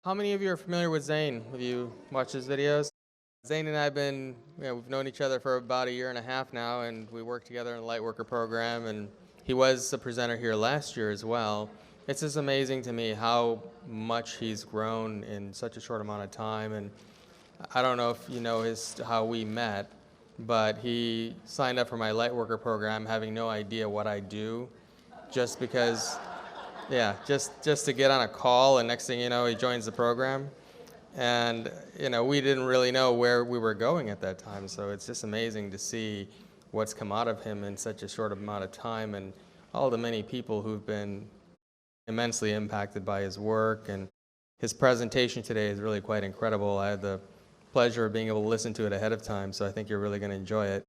How many of you are familiar with Zayn? Have you watched his videos? Zayn and I have been, we've known each other for about a year and a half now, and we work together in the Lightworker program, and he was a presenter here last year as well. It's just amazing to me how much he's grown in such a short amount of time, and I don't know if you know how we met, but he signed up for my Lightworker program having no idea what I do, just because just to get on a call, and next thing you know, he joins the program. And, we didn't really know where we were going at that time, so it's just amazing to see what's come out of him in such a short amount of time, and all the many people who've been immensely impacted by his work. And his presentation today is really quite incredible. I had the pleasure of being able to listen to it ahead of time, so I think you're really going to enjoy it.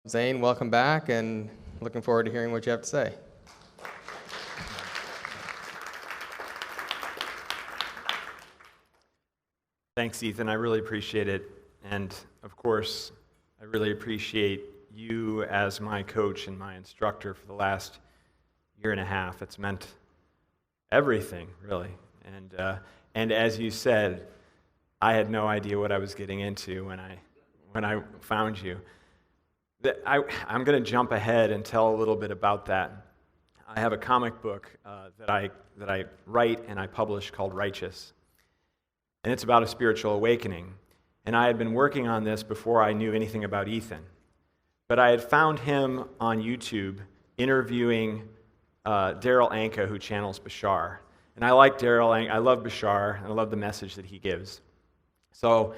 Zayn, welcome back, and looking forward to hearing what you have to say. Thanks, Ethan. I really appreciate it. And of course, I really appreciate you as my coach and my instructor for the last year and a half. It's meant everything, really. And as you said, I had no idea what I was getting into when I found you. I'm going to jump ahead and tell a little bit about that. I have a comic book that I write and I publish called Righteous. And it's about a spiritual awakening. And I had been working on this before I knew anything about Ethan. But I had found him on YouTube interviewing Daryl Anka, who channels Bashar. And I like Daryl Anka. I love Bashar, and I love the message that he gives. So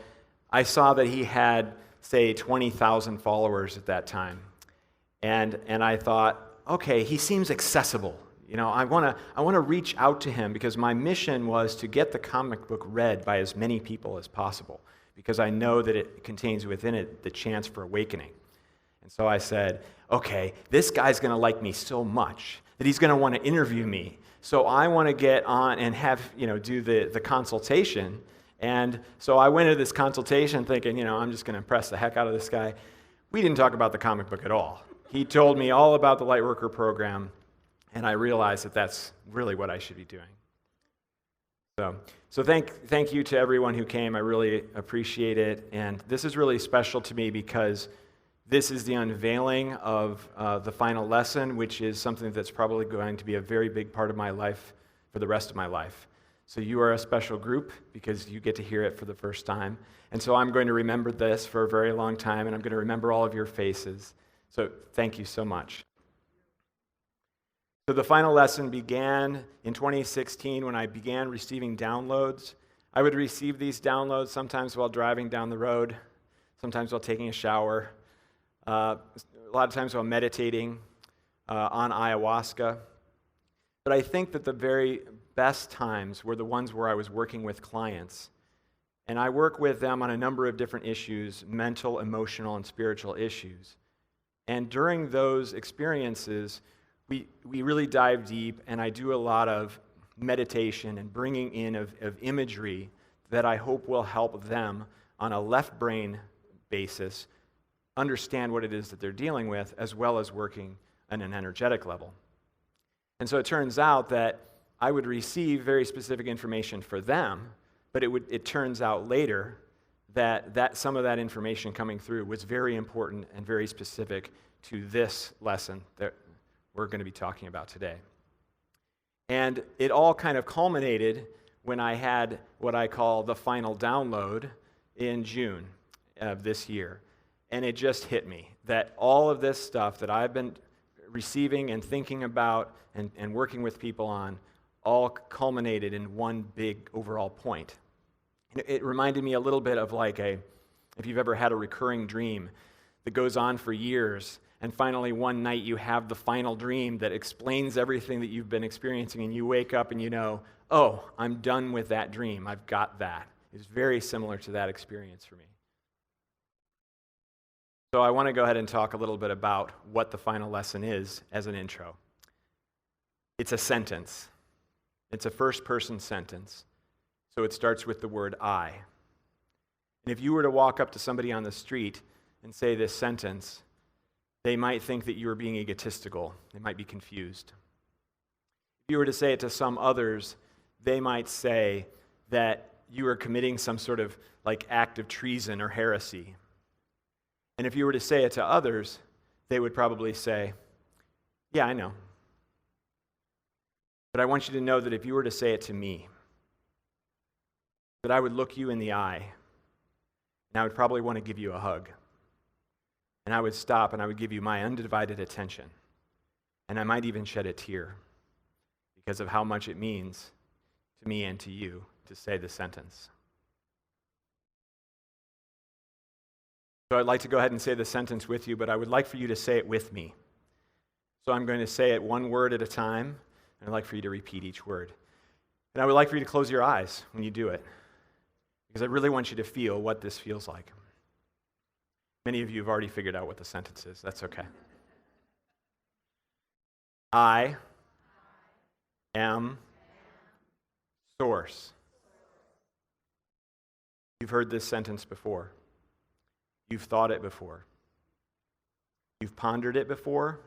I saw that he had, say, 20,000 followers at that time. And I thought, okay, he seems accessible. I want to reach out to him, because my mission was to get the comic book read by as many people as possible, because I know that it contains within it the chance for awakening. And so I said, okay, this guy's going to like me so much that he's going to want to interview me. So I want to get on and have, do the consultation. And so I went into this consultation thinking, I'm just going to impress the heck out of this guy. We didn't talk about the comic book at all. He told me all about the Lightworker program. And I realized that that's really what I should be doing. So thank you to everyone who came. I really appreciate it. And this is really special to me because this is the unveiling of the final lesson, which is something that's probably going to be a very big part of my life for the rest of my life. So you are a special group because you get to hear it for the first time. And so I'm going to remember this for a very long time, and I'm going to remember all of your faces. So thank you so much. So the final lesson began in 2016 when I began receiving downloads. I would receive these downloads sometimes while driving down the road, sometimes while taking a shower, a lot of times while meditating on ayahuasca. But I think that the very best times were the ones where I was working with clients. And I work with them on a number of different issues, mental, emotional, and spiritual issues. And during those experiences, we really dive deep, and I do a lot of meditation and bringing in of imagery that I hope will help them on a left brain basis understand what it is that they're dealing with, as well as working on an energetic level. And so it turns out that I would receive very specific information for them, but it turns out later that some of that information coming through was very important and very specific to this lesson that we're going to be talking about today. And it all kind of culminated when I had what I call the final download in June of this year. And it just hit me that all of this stuff that I've been receiving and thinking about and working with people on all culminated in one big overall point. It reminded me a little bit of if you've ever had a recurring dream that goes on for years, and finally one night you have the final dream that explains everything that you've been experiencing, and you wake up and you know, oh, I'm done with that dream. I've got that. It's very similar to that experience for me. So I want to go ahead and talk a little bit about what the final lesson is as an intro. It's a sentence. It's a first-person sentence. So it starts with the word I. And if you were to walk up to somebody on the street and say this sentence, they might think that you are being egotistical. They might be confused. If you were to say it to some others, they might say that you are committing some sort of like act of treason or heresy. And if you were to say it to others, they would probably say, yeah, I know. But I want you to know that if you were to say it to me, that I would look you in the eye, and I would probably want to give you a hug. And I would stop and I would give you my undivided attention. And I might even shed a tear because of how much it means to me and to you to say the sentence. So I'd like to go ahead and say the sentence with you, but I would like for you to say it with me. So I'm going to say it one word at a time, and I'd like for you to repeat each word. And I would like for you to close your eyes when you do it, because I really want you to feel what this feels like. Many of you have already figured out what the sentence is. That's okay. I am source. You've heard this sentence before. You've thought it before. You've pondered it before.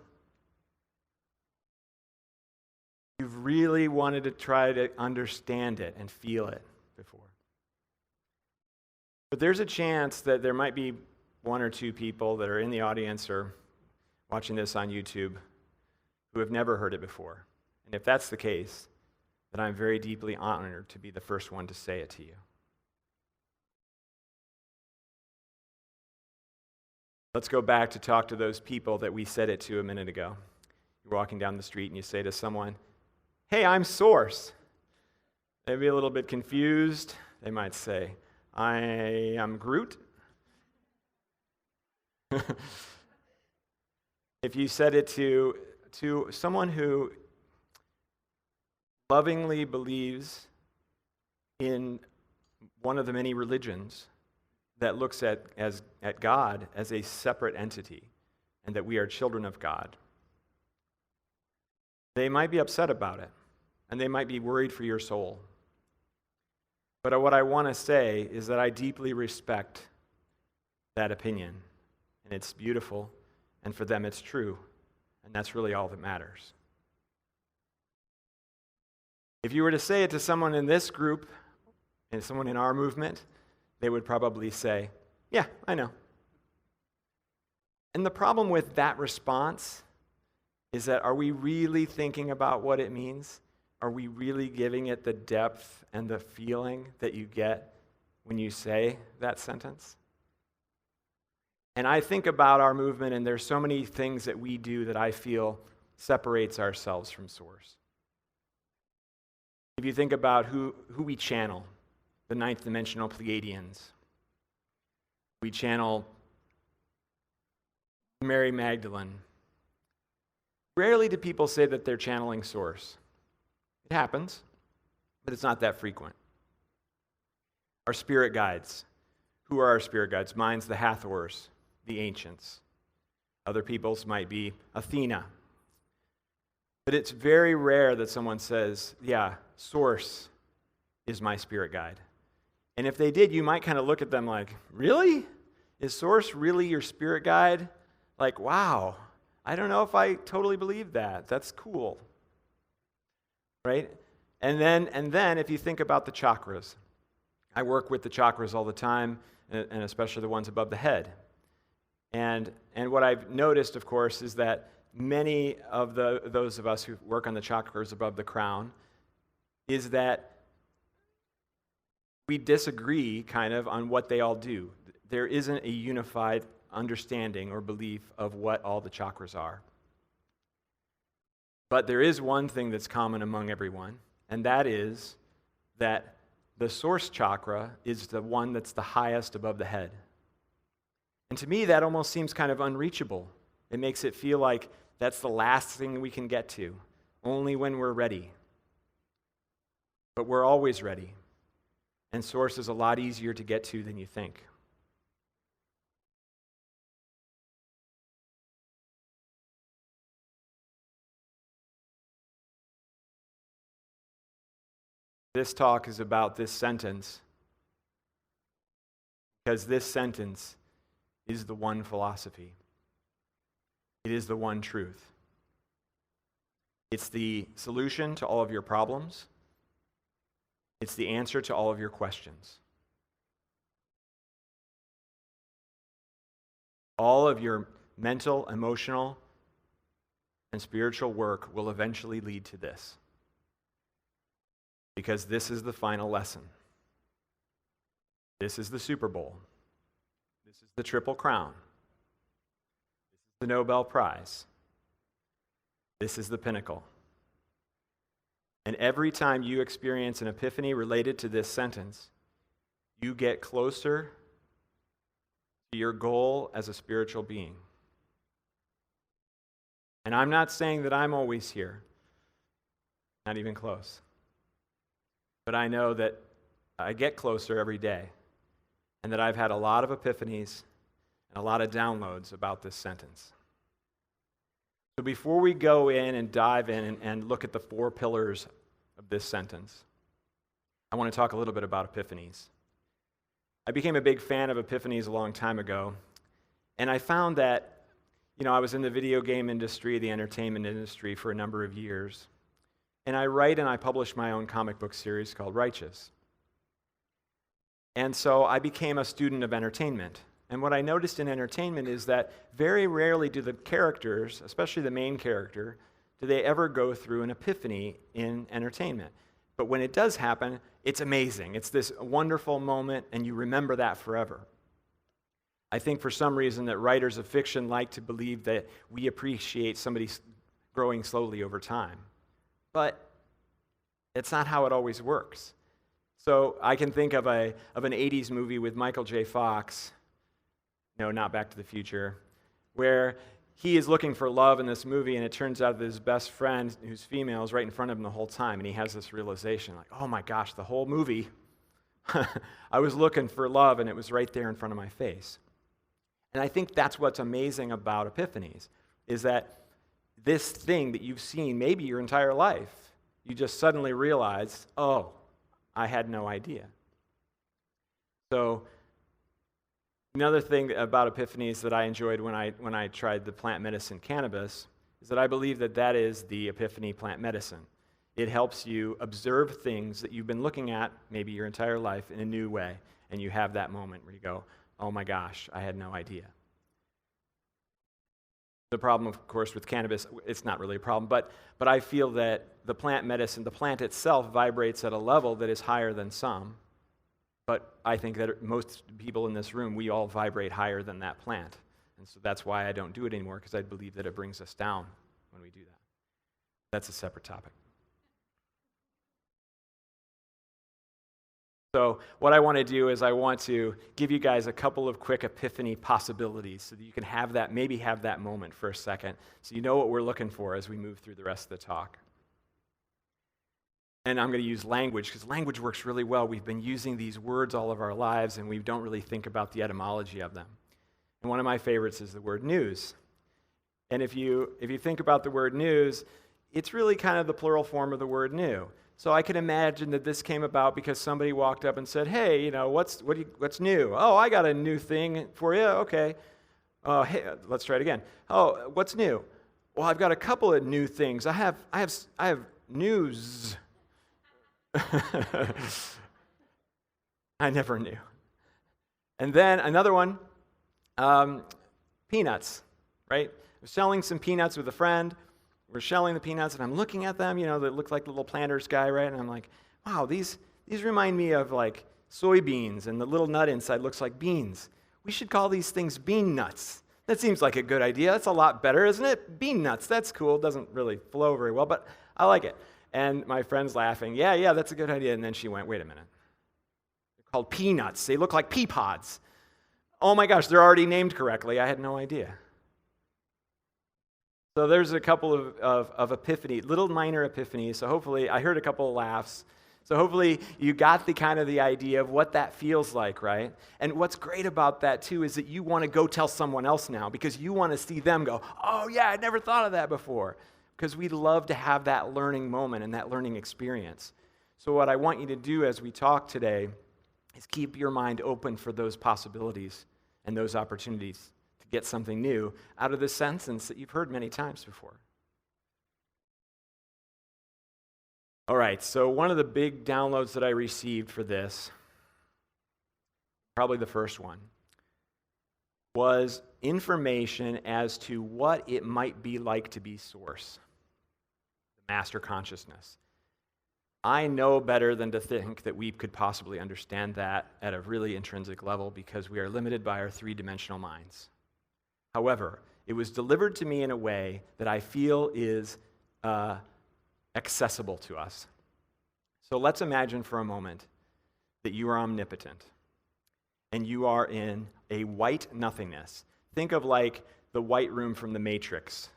You've really wanted to try to understand it and feel it before. But there's a chance that there might be one or two people that are in the audience or watching this on YouTube who have never heard it before. And if that's the case, then I'm very deeply honored to be the first one to say it to you. Let's go back to talk to those people that we said it to a minute ago. You're walking down the street and you say to someone, hey, I'm Source. They'd be a little bit confused. They might say, I am Groot. If you said it to someone who lovingly believes in one of the many religions that looks at God as a separate entity and that we are children of God, they might be upset about it and they might be worried for your soul. But what I want to say is that I deeply respect that opinion, and it's beautiful, and for them it's true, and that's really all that matters. If you were to say it to someone in this group and someone in our movement, they would probably say, yeah, I know. And the problem with that response is that are we really thinking about what it means? Are we really giving it the depth and the feeling that you get when you say that sentence? And I think about our movement, and there's so many things that we do that I feel separates ourselves from Source. If you think about who we channel, the ninth dimensional Pleiadians. We channel Mary Magdalene. Rarely do people say that they're channeling Source. It happens, but it's not that frequent. Our spirit guides. Who are our spirit guides? Mine's the Hathors, the ancients. Other people's might be Athena. But it's very rare that someone says, yeah, Source is my spirit guide. And if they did, you might kind of look at them like, really? Is Source really your spirit guide? Like, wow, I don't know if I totally believe that. That's cool. Right? And then if you think about the chakras, I work with the chakras all the time, and especially the ones above the head. And what I've noticed, of course, is that many of those of us who work on the chakras above the crown is that we disagree kind of on what they all do. There isn't a unified understanding or belief of what all the chakras are. But there is one thing that's common among everyone, and that is that the source chakra is the one that's the highest above the head. And to me, that almost seems kind of unreachable. It makes it feel like that's the last thing we can get to, only when we're ready. But we're always ready. And source is a lot easier to get to than you think. This talk is about this sentence, because this sentence is the one philosophy. It is the one truth. It's the solution to all of your problems. It's the answer to all of your questions. All of your mental, emotional, and spiritual work will eventually lead to this. Because this is the final lesson. This is the Super Bowl. This is the Triple Crown. This is the Nobel Prize. This is the pinnacle. And every time you experience an epiphany related to this sentence, you get closer to your goal as a spiritual being. And I'm not saying that I'm always here, not even close. But I know that I get closer every day, and that I've had a lot of epiphanies and a lot of downloads about this sentence. So before we go in and dive in and look at the 4 pillars of this sentence, I want to talk a little bit about epiphanies. I became a big fan of epiphanies a long time ago, and I found that, I was in the video game industry, the entertainment industry for a number of years, and I write and I publish my own comic book series called Righteous. And so I became a student of entertainment. And what I noticed in entertainment is that very rarely do the characters, especially the main character, do they ever go through an epiphany in entertainment. But when it does happen, it's amazing. It's this wonderful moment, and you remember that forever. I think for some reason that writers of fiction like to believe that we appreciate somebody growing slowly over time. But it's not how it always works. So I can think of an 80s movie with Michael J. Fox, no, not Back to the Future, where he is looking for love in this movie, and it turns out that his best friend, who's female, is right in front of him the whole time, and he has this realization, like, oh my gosh, the whole movie, I was looking for love, and it was right there in front of my face. And I think that's what's amazing about epiphanies, is that this thing that you've seen maybe your entire life, you just suddenly realize, oh, I had no idea. So another thing about epiphanies that I enjoyed when I tried the plant medicine cannabis is that I believe that that is the epiphany plant medicine. It helps you observe things that you've been looking at maybe your entire life in a new way, and you have that moment where you go, oh my gosh, I had no idea. The problem, of course, with cannabis, it's not really a problem, but I feel that the plant medicine, the plant itself vibrates at a level that is higher than some. But I think that most people in this room, we all vibrate higher than that plant. And so that's why I don't do it anymore, because I believe that it brings us down when we do that. That's a separate topic. So what I want to do is I want to give you guys a couple of quick epiphany possibilities so that you can have that, maybe have that moment for a second, so you know what we're looking for as we move through the rest of the talk. And I'm going to use language, because language works really well. We've been using these words all of our lives, and we don't really think about the etymology of them. And one of my favorites is the word news. And if you think about the word news, it's really kind of the plural form of the word new. So I can imagine that this came about because somebody walked up and said, hey, what's new? Oh, I got a new thing for you. Okay. Hey, let's try it again. Oh, what's new? Well, I've got a couple of new things. I have news. I never knew. And then another one, peanuts, right? I was selling some peanuts with a friend. We're shelling the peanuts, and I'm looking at them, they look like the little Planters guy, right? And I'm like, wow, these remind me of like soybeans, and the little nut inside looks like beans. We should call these things bean nuts. That seems like a good idea. That's a lot better, isn't it? Bean nuts, that's cool. It doesn't really flow very well, but I like it. And my friend's laughing, yeah, that's a good idea. And then she went, wait a minute. They're called peanuts. They look like pea pods. Oh my gosh, they're already named correctly. I had no idea. So there's a couple of epiphany, little minor epiphanies. So hopefully, I heard a couple of laughs. So hopefully you got the idea of what that feels like, right? And what's great about that too is that you want to go tell someone else now, because you want to see them go, oh yeah, I never thought of that before. Because we love to have that learning moment and that learning experience. So what I want you to do as we talk today is keep your mind open for those possibilities and those opportunities to get something new out of this sentence that you've heard many times before. All right, so one of the big downloads that I received for this, probably the first one, was information as to what it might be like to be source, the master consciousness. I know better than to think that we could possibly understand that at a really intrinsic level because we are limited by our three-dimensional minds. However, it was delivered to me in a way that I feel is accessible to us. So let's imagine for a moment that you are omnipotent and you are in a white nothingness. Think of like the white room from the Matrix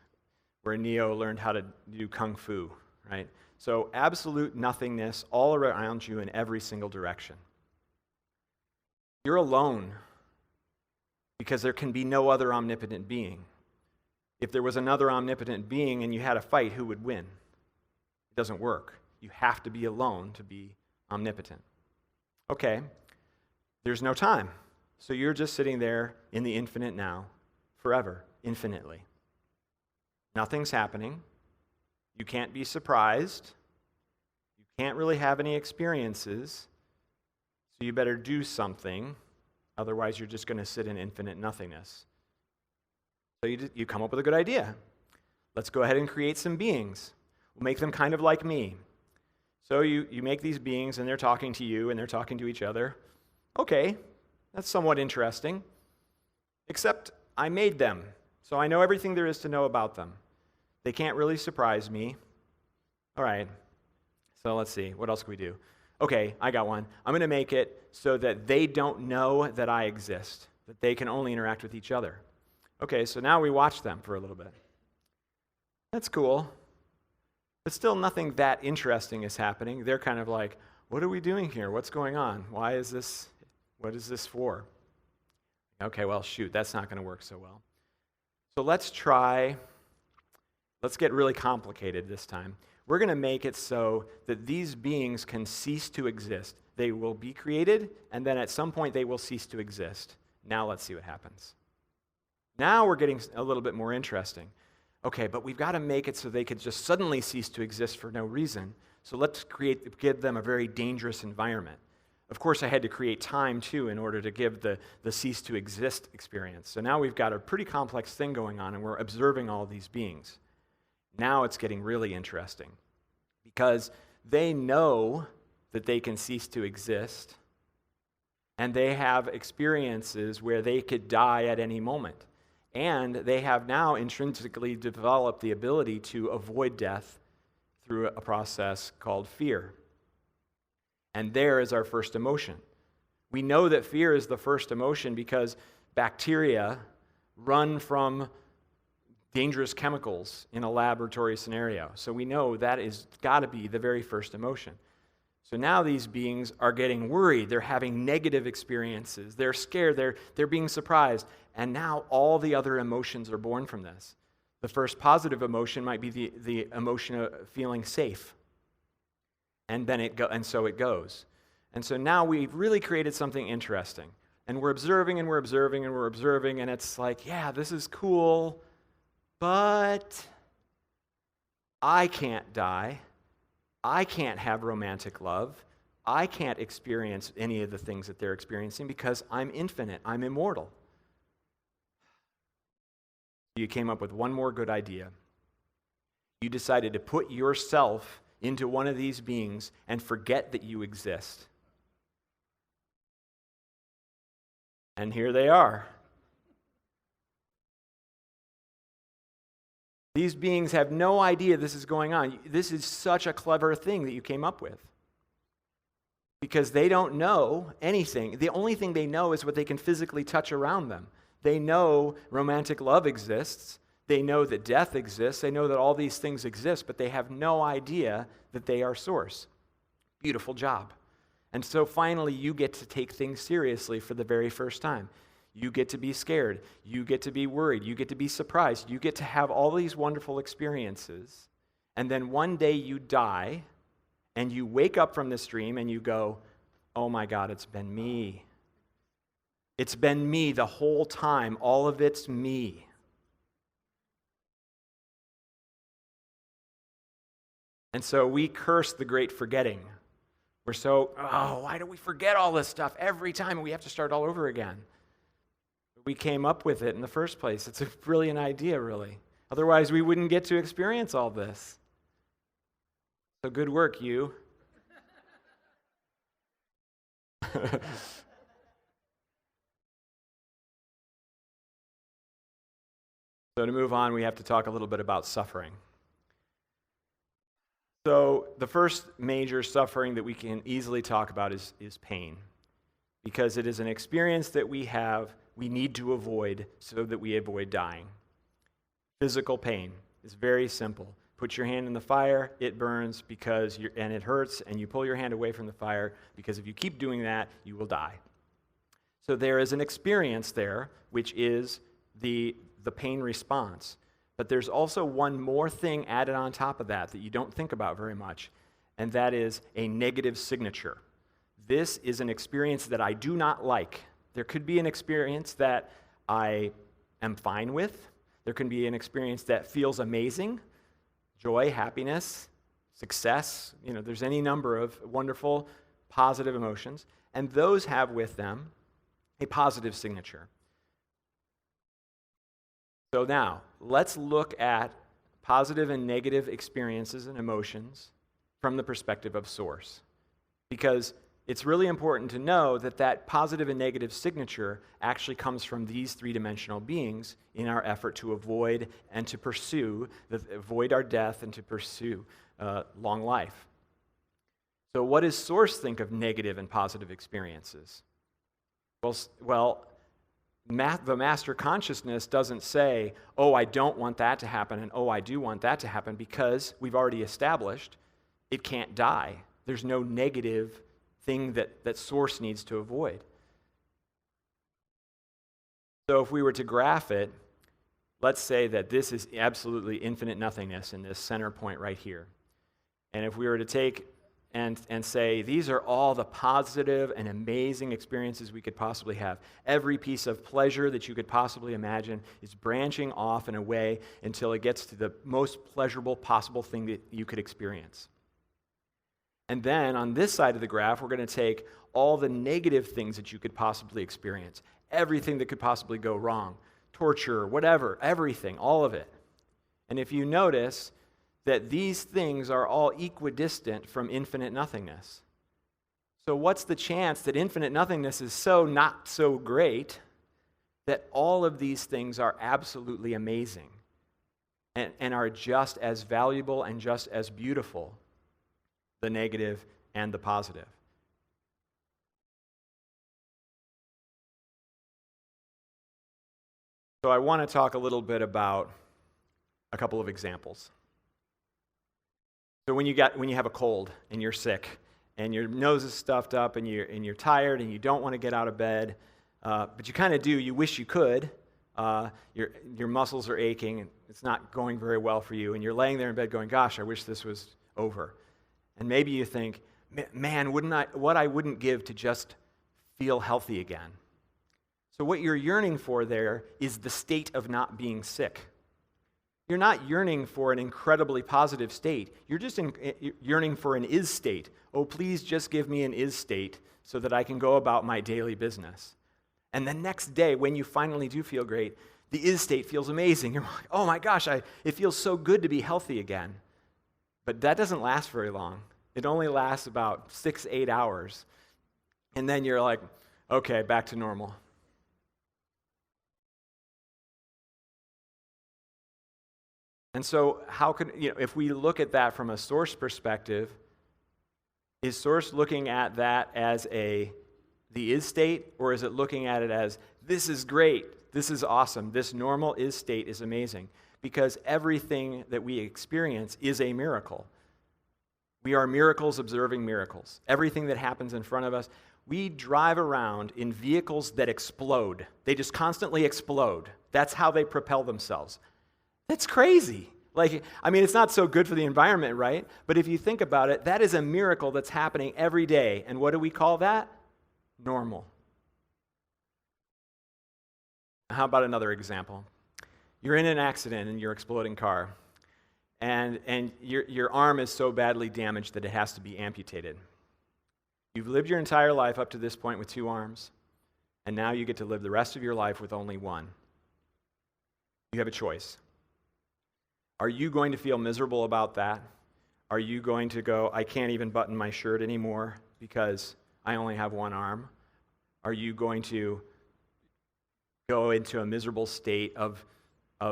where Neo learned how to do kung fu, right? So absolute nothingness all around you in every single direction. You're alone because there can be no other omnipotent being. If there was another omnipotent being and you had a fight, who would win? It doesn't work. You have to be alone to be omnipotent. Okay, there's no time. So you're just sitting there in the infinite now, forever, infinitely. Nothing's happening. You can't be surprised. You can't really have any experiences. So you better do something. Otherwise, you're just going to sit in infinite nothingness. So you come up with a good idea. Let's go ahead and create some beings. We'll make them kind of like me. So you make these beings, and they're talking to you, and they're talking to each other. Okay, that's somewhat interesting. Except I made them, so I know everything there is to know about them. They can't really surprise me. All right, so let's see. What else can we do? Okay, I got one. I'm going to make it so that they don't know that I exist, that they can only interact with each other. Okay, so now we watch them for a little bit. That's cool. But still nothing that interesting is happening. They're kind of like, what are we doing here? What's going on? Why is this? What is this for? Okay, well, shoot, that's not going to work so well. So let's get really complicated this time. We're going to make it so that these beings can cease to exist. They will be created, and then at some point they will cease to exist. Now let's see what happens. Now we're getting a little bit more interesting. Okay, but we've got to make it so they could just suddenly cease to exist for no reason. So let's give them a very dangerous environment. Of course, I had to create time, too, in order to give the cease to exist experience. So now we've got a pretty complex thing going on, and we're observing all these beings. Now it's getting really interesting because they know that they can cease to exist, and they have experiences where they could die at any moment. And they have now intrinsically developed the ability to avoid death through a process called fear. And there is our first emotion. We know that fear is the first emotion because bacteria run from dangerous chemicals in a laboratory scenario. So we know that is got to be the very first emotion. So now these beings are getting worried. They're having negative experiences. They're scared. They're being surprised. And now all the other emotions are born from this. The first positive emotion might be the emotion of feeling safe. And then so it goes. And so now we've really created something interesting. And we're observing and we're observing and we're observing, and it's like, yeah, this is cool, but I can't die. I can't have romantic love. I can't experience any of the things that they're experiencing because I'm infinite. I'm immortal. You came up with one more good idea. You decided to put yourself into one of these beings and forget that you exist. And here they are. These beings have no idea this is going on. This is such a clever thing that you came up with. Because they don't know anything. The only thing they know is what they can physically touch around them. They know romantic love exists. They know that death exists. They know that all these things exist, but they have no idea that they are source. Beautiful job. And so finally, you get to take things seriously for the very first time. You get to be scared. You get to be worried. You get to be surprised. You get to have all these wonderful experiences. And then one day you die, and you wake up from this dream, and you go, oh my God, it's been me. It's been me the whole time. All of it's me. And so we curse the great forgetting. We're so, why do we forget all this stuff every time? We have to start all over again. We came up with it in the first place. It's a brilliant idea, really. Otherwise, we wouldn't get to experience all this. So good work, you. So to move on, we have to talk a little bit about suffering. So the first major suffering that we can easily talk about is pain, because it is an experience that we need to avoid so that we avoid dying. Physical pain is very simple. Put your hand in the fire, it burns and it hurts, and you pull your hand away from the fire, because if you keep doing that, you will die. So there is an experience there, which is the pain response. But there's also one more thing added on top of that you don't think about very much, and that is a negative signature. This is an experience that I do not like. There could be an experience that I am fine with. There can be an experience that feels amazing, joy, happiness, success. There's any number of wonderful, positive emotions, and those have with them a positive signature. So now, let's look at positive and negative experiences and emotions from the perspective of source. Because it's really important to know that positive and negative signature actually comes from these three-dimensional beings in our effort to avoid and to avoid our death and to pursue long life. So what does source think of negative and positive experiences? Well, the master consciousness doesn't say, oh, I don't want that to happen, and oh, I do want that to happen, because we've already established it can't die. There's no negative thing that source needs to avoid. So if we were to graph it, let's say that this is absolutely infinite nothingness in this center point right here. And if we were to take and say, these are all the positive and amazing experiences we could possibly have. Every piece of pleasure that you could possibly imagine is branching off in a way until it gets to the most pleasurable possible thing that you could experience. And then on this side of the graph, we're going to take all the negative things that you could possibly experience, everything that could possibly go wrong, torture, whatever, everything, all of it. And if you notice that these things are all equidistant from infinite nothingness. So what's the chance that infinite nothingness is so not so great that all of these things are absolutely amazing and are just as valuable and just as beautiful, the negative and the positive? So I want to talk a little bit about a couple of examples. So when you have a cold and you're sick and your nose is stuffed up and you're tired and you don't want to get out of bed, but you kind of do. You wish you could. Your muscles are aching and it's not going very well for you, and you're laying there in bed going, "Gosh, I wish this was over." And maybe you think, "Man, what I wouldn't give to just feel healthy again." So what you're yearning for there is the state of not being sick. You're not yearning for an incredibly positive state. You're just yearning for an is state. Oh, please just give me an is state so that I can go about my daily business. And the next day, when you finally do feel great, the is state feels amazing. You're like, oh my gosh, it feels so good to be healthy again. But that doesn't last very long. It only lasts about 6-8 hours. And then you're like, okay, back to normal. And so if we look at that from a source perspective, is source looking at that as the is state, or is it looking at it as, this is great, this is awesome, this normal is state is amazing? Because everything that we experience is a miracle. We are miracles observing miracles. Everything that happens in front of us, we drive around in vehicles that explode. They just constantly explode. That's how they propel themselves. That's crazy. It's not so good for the environment, right? But if you think about it, that is a miracle that's happening every day. And what do we call that? Normal. How about another example? You're in an accident in your exploding car. and your arm is so badly damaged that it has to be amputated. You've lived your entire life up to this point with 2 arms, and now you get to live the rest of your life with only 1. You have a choice. Are you going to feel miserable about that? Are you going to go, I can't even button my shirt anymore because I only have 1 arm? Are you going to go into a miserable state of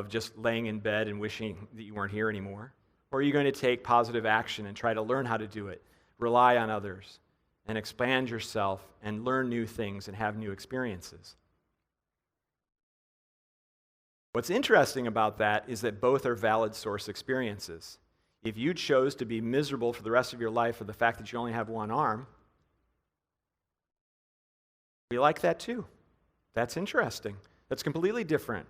just laying in bed and wishing that you weren't here anymore? Or are you going to take positive action and try to learn how to do it, rely on others, and expand yourself and learn new things and have new experiences? What's interesting about that is that both are valid source experiences. If you chose to be miserable for the rest of your life for the fact that you only have 1 arm, we like that too. That's interesting. That's completely different.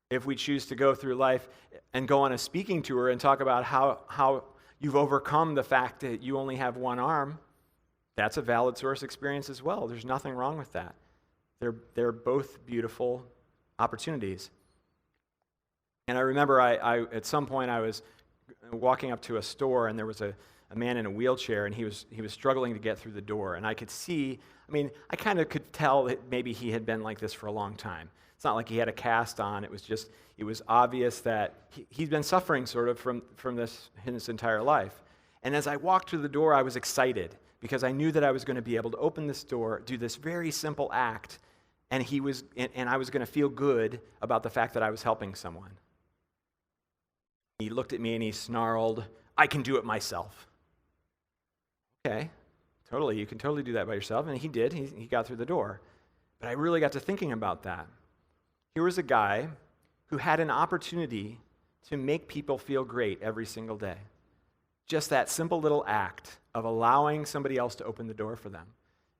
If we choose to go through life and go on a speaking tour and talk about how you've overcome the fact that you only have 1 arm, that's a valid source experience as well. There's nothing wrong with that. They're both beautiful opportunities. And I remember I at some point I was walking up to a store, and there was a man in a wheelchair, and he was struggling to get through the door. And I could see, I kind of could tell that maybe he had been like this for a long time. It's not like he had a cast on. It was obvious that he'd been suffering sort of from this his entire life. And as I walked through the door, I was excited because I knew that I was going to be able to open this door, do this very simple act, and I was going to feel good about the fact that I was helping someone. He looked at me and he snarled, "I can do it myself." Okay, totally, you can totally do that by yourself. And he did, he got through the door. But I really got to thinking about that. Here was a guy who had an opportunity to make people feel great every single day. Just that simple little act of allowing somebody else to open the door for them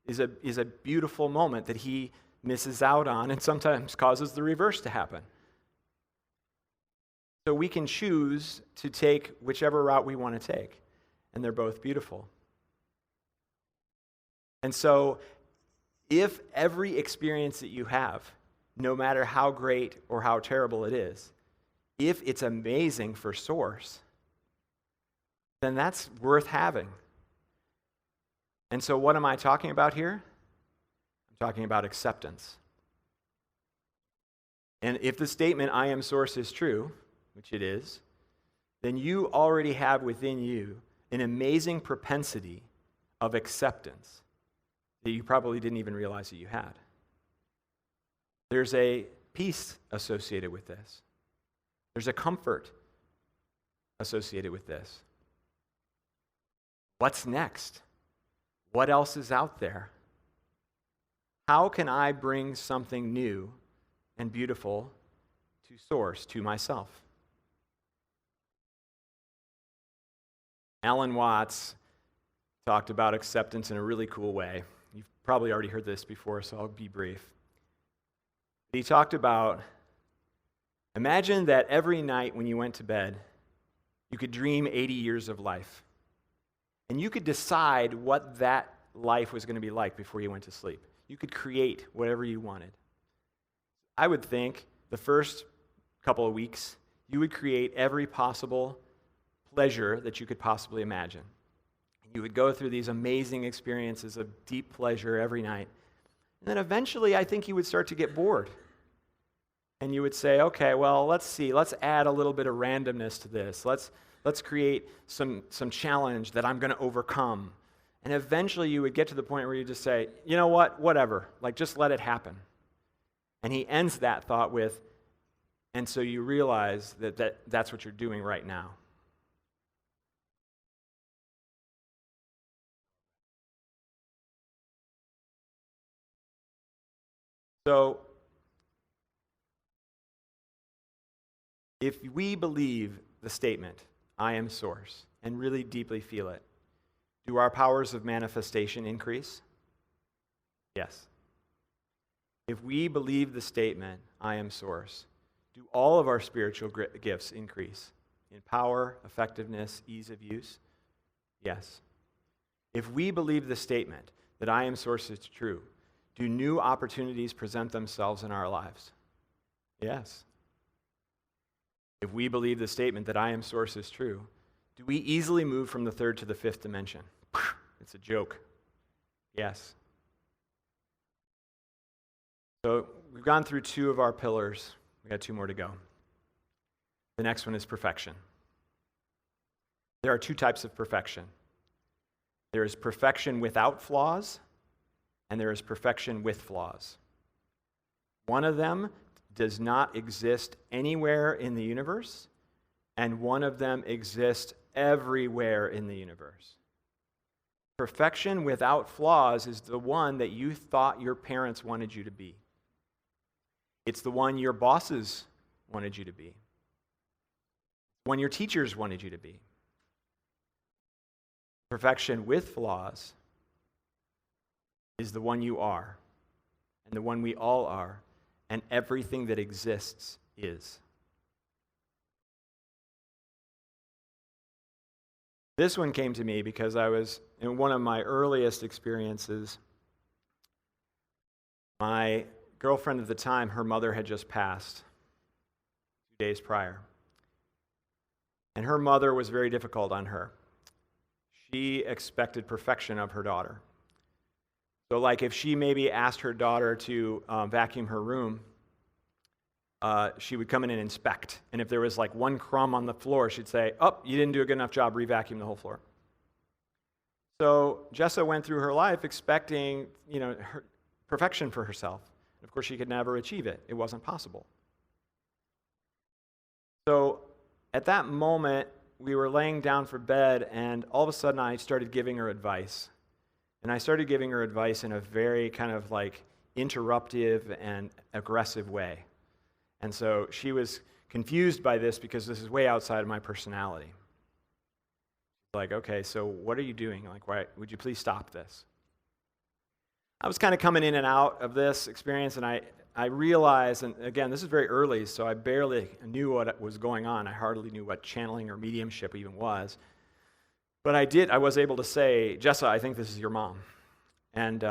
is a beautiful moment that he misses out on and sometimes causes the reverse to happen. So we can choose to take whichever route we want to take, and they're both beautiful. And so if every experience that you have, no matter how great or how terrible it is, if it's amazing for source, then that's worth having. And so what am I talking about here? I'm talking about acceptance. And if the statement, "I am source," is true, which it is, then you already have within you an amazing propensity of acceptance that you probably didn't even realize that you had. There's a peace associated with this. There's a comfort associated with this. What's next? What else is out there? How can I bring something new and beautiful to source, to myself? Alan Watts talked about acceptance in a really cool way. You've probably already heard this before, so I'll be brief. He talked about, imagine that every night when you went to bed, you could dream 80 years of life. And you could decide what that life was going to be like before you went to sleep. You could create whatever you wanted. I would think the first couple of weeks, you would create every possible pleasure that you could possibly imagine. You would go through these amazing experiences of deep pleasure every night. And then eventually, I think you would start to get bored. And you would say, okay, well, let's add a little bit of randomness to this. Let's create some challenge that I'm going to overcome. And eventually you would get to the point where you just say, you know what, whatever, just let it happen. And he ends that thought with, and so you realize that's what you're doing right now. So, if we believe the statement, "I am source," and really deeply feel it, do our powers of manifestation increase? Yes. If we believe the statement, "I am source," do all of our spiritual gifts increase in power, effectiveness, ease of use? Yes. If we believe the statement that "I am source" is true, do new opportunities present themselves in our lives? Yes. if we believe the statement that I am source is true, do we easily move from the third to the fifth dimension? It's a joke. Yes. So we've gone through two of our pillars. We got two more to go. The next one is perfection. There are two types of perfection. There is perfection without flaws, and there is perfection with flaws. One of them does not exist anywhere in the universe, and one of them exists everywhere in the universe. Perfection without flaws is the one that you thought your parents wanted you to be. It's the one your bosses wanted you to be. One your teachers wanted you to be. Perfection with flaws is the one you are, and the one we all are, and everything that exists is. This one came to me because I was in one of my earliest experiences. My girlfriend at the time, her mother had just passed 2 days prior. And her mother was very difficult on her. She expected perfection of her daughter. So like if she maybe asked her daughter to vacuum her room, she would come in and inspect. And if there was like one crumb on the floor, she'd say, "Oh, you didn't do a good enough job, re-vacuum the whole floor." So Jessa went through her life expecting, her perfection for herself. Of course, she could never achieve it. It wasn't possible. So at that moment, we were laying down for bed, and all of a sudden I started giving her advice. And I started giving her advice in a very kind of like interruptive and aggressive way. And so she was confused by this because this is way outside of my personality. Like, okay, so what are you doing? Like, why would you please stop this? I was kind of coming in and out of this experience, and I realized, and again, this is very early, so I barely knew what was going on. I hardly knew what channeling or mediumship even was. But I was able to say, "Jessa, I think this is your mom." And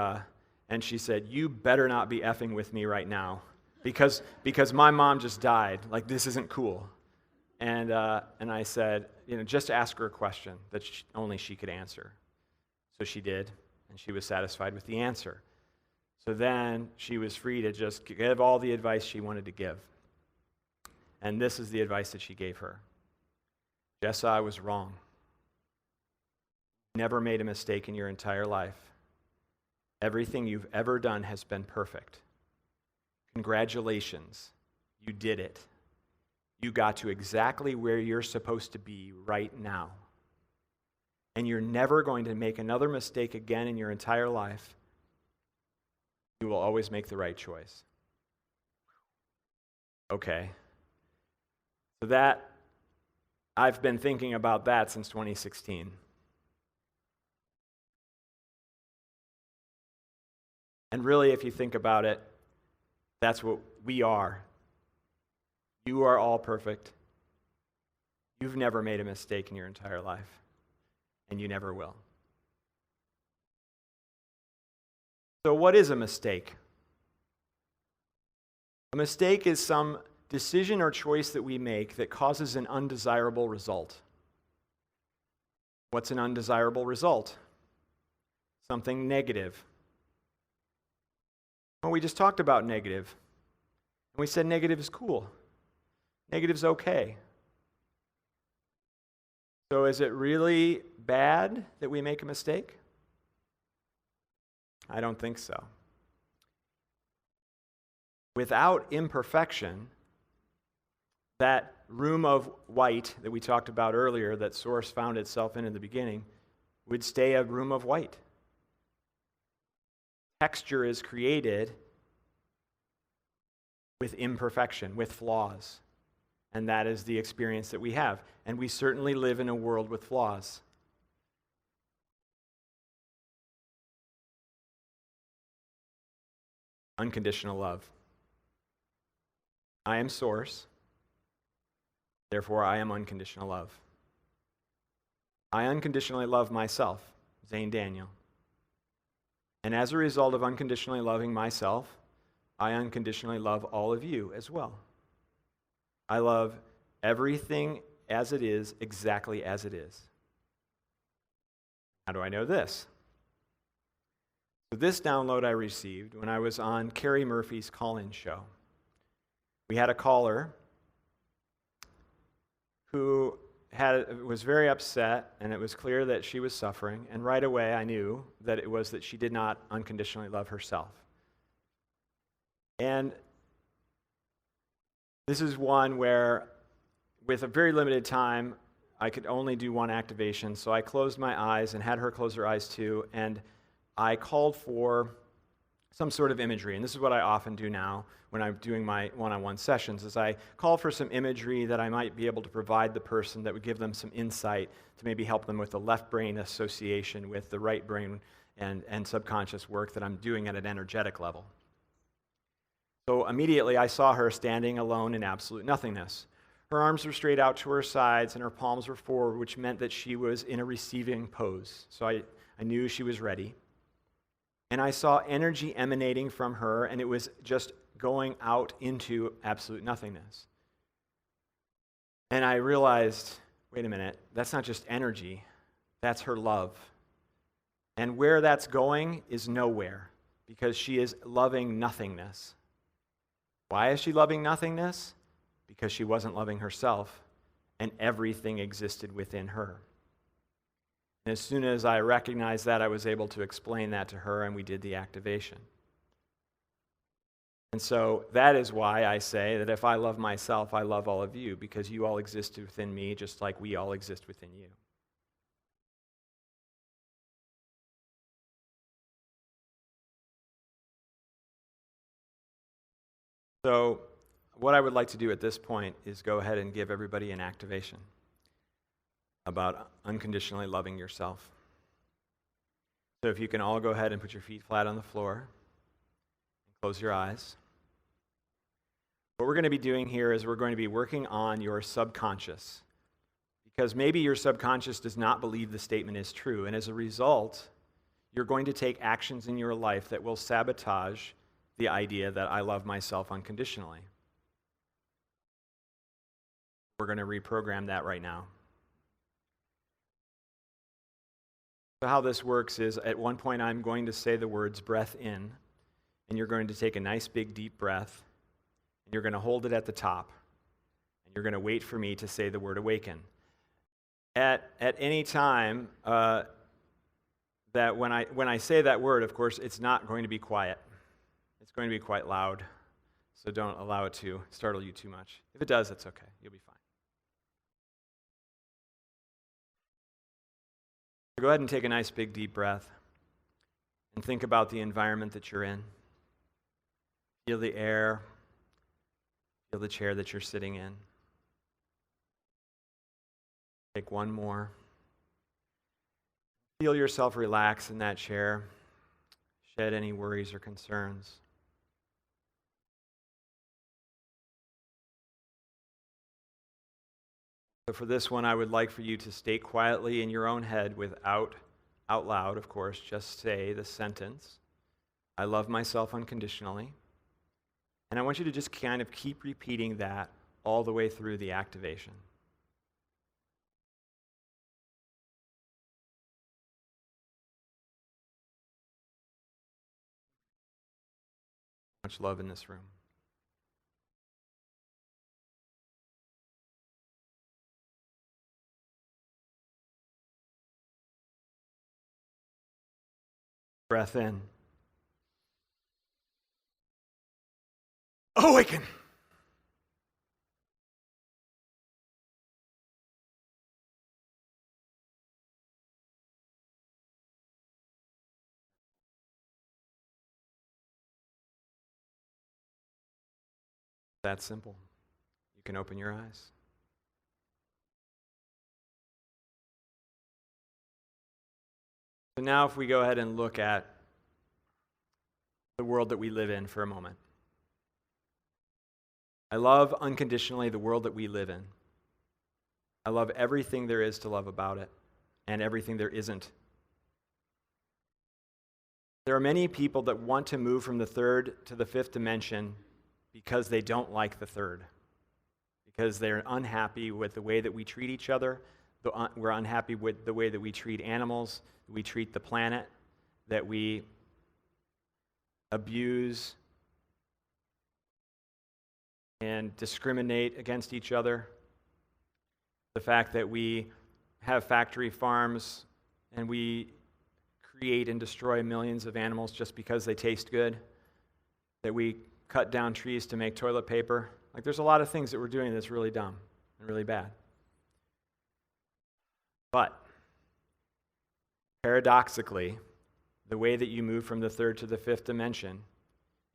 she said, "You better not be effing with me right now, because my mom just died. Like, this isn't cool." And I said, just ask her a question that only she could answer. So she did, and she was satisfied with the answer. So then she was free to just give all the advice she wanted to give. And this is the advice that she gave her. "Jessa, I was wrong. Never made a mistake in your entire life. Everything you've ever done has been perfect. Congratulations, you did it. You got to exactly where you're supposed to be right now. And you're never going to make another mistake again in your entire life. You will always make the right choice." Okay. So I've been thinking about that since 2016. And really, if you think about it, that's what we are. You are all perfect. You've never made a mistake in your entire life, and you never will. So what is a mistake? A mistake is some decision or choice that we make that causes an undesirable result. What's an undesirable result? Something negative. Well, we just talked about negative. And we said negative is cool. Negative's okay. So is it really bad that we make a mistake? I don't think so. Without imperfection, that room of white that we talked about earlier, that Source found itself in the beginning, would stay a room of white. Texture is created with imperfection, with flaws. And that is the experience that we have. And we certainly live in a world with flaws. Unconditional love. I am Source. Therefore, I am unconditional love. I unconditionally love myself, Xane Daniel. And as a result of unconditionally loving myself, I unconditionally love all of you as well. I love everything as it is, exactly as it is. How do I know this? So this download I received when I was on Carrie Murphy's call-in show. We had a caller who was very upset, and it was clear that she was suffering, and right away I knew that it was that she did not unconditionally love herself. And this is one where, with a very limited time, I could only do one activation, so I closed my eyes and had her close her eyes too, and I called for some sort of imagery, and this is what I often do now when I'm doing my one-on-one sessions, is I call for some imagery that I might be able to provide the person that would give them some insight to maybe help them with the left brain association with the right brain and subconscious work that I'm doing at an energetic level. So immediately I saw her standing alone in absolute nothingness. Her arms were straight out to her sides and her palms were forward, which meant that she was in a receiving pose. So I knew she was ready. And I saw energy emanating from her, and it was just going out into absolute nothingness. And I realized, wait a minute, that's not just energy, that's her love. And where that's going is nowhere, because she is loving nothingness. Why is she loving nothingness? Because she wasn't loving herself, and everything existed within her. And as soon as I recognized that, I was able to explain that to her, and we did the activation. And so that is why I say that if I love myself, I love all of you, because you all exist within me just like we all exist within you. So what I would like to do at this point is go ahead and give everybody an activation about unconditionally loving yourself. So if you can all go ahead and put your feet flat on the floor and close your eyes. What we're going to be doing here is we're going to be working on your subconscious, because maybe your subconscious does not believe the statement is true, and as a result, you're going to take actions in your life that will sabotage the idea that I love myself unconditionally. We're going to reprogram that right now. So how this works is at one point I'm going to say the words breath in, and you're going to take a nice big deep breath, and you're going to hold it at the top, and you're going to wait for me to say the word awaken. At any time that when I say that word, of course, it's not going to be quiet. It's going to be quite loud, so don't allow it to startle you too much. If it does, that's okay. You'll be fine. So go ahead and take a nice big deep breath and think about the environment that you're in. Feel the air. Feel the chair that you're sitting in. Take one more. Feel yourself relax in that chair. Shed any worries or concerns. So for this one, I would like for you to state quietly in your own head without out loud, of course, just say the sentence, I love myself unconditionally. And I want you to just kind of keep repeating that all the way through the activation. Much love in this room. Breath in. Awaken. That simple. You can open your eyes. So now if we go ahead and look at the world that we live in for a moment. I love unconditionally the world that we live in. I love everything there is to love about it and everything there isn't. There are many people that want to move from the third to the fifth dimension because they don't like the third, because they're unhappy with the way that we treat each other. We're unhappy with the way that we treat animals, we treat the planet, that we abuse and discriminate against each other. The fact that we have factory farms and we create and destroy millions of animals just because they taste good, that we cut down trees to make toilet paper. Like, there's a lot of things that we're doing that's really dumb and really bad. But paradoxically, the way that you move from the third to the fifth dimension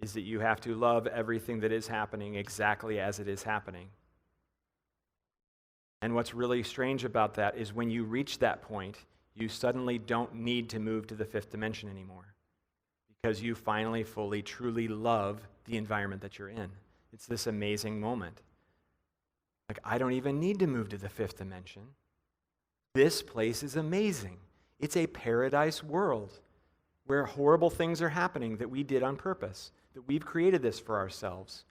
is that you have to love everything that is happening exactly as it is happening. And what's really strange about that is when you reach that point, you suddenly don't need to move to the fifth dimension anymore, because you finally, fully, truly love the environment that you're in. It's this amazing moment. Like, I don't even need to move to the fifth dimension. This place is amazing. It's a paradise world where horrible things are happening that we did on purpose, that we've created this for ourselves.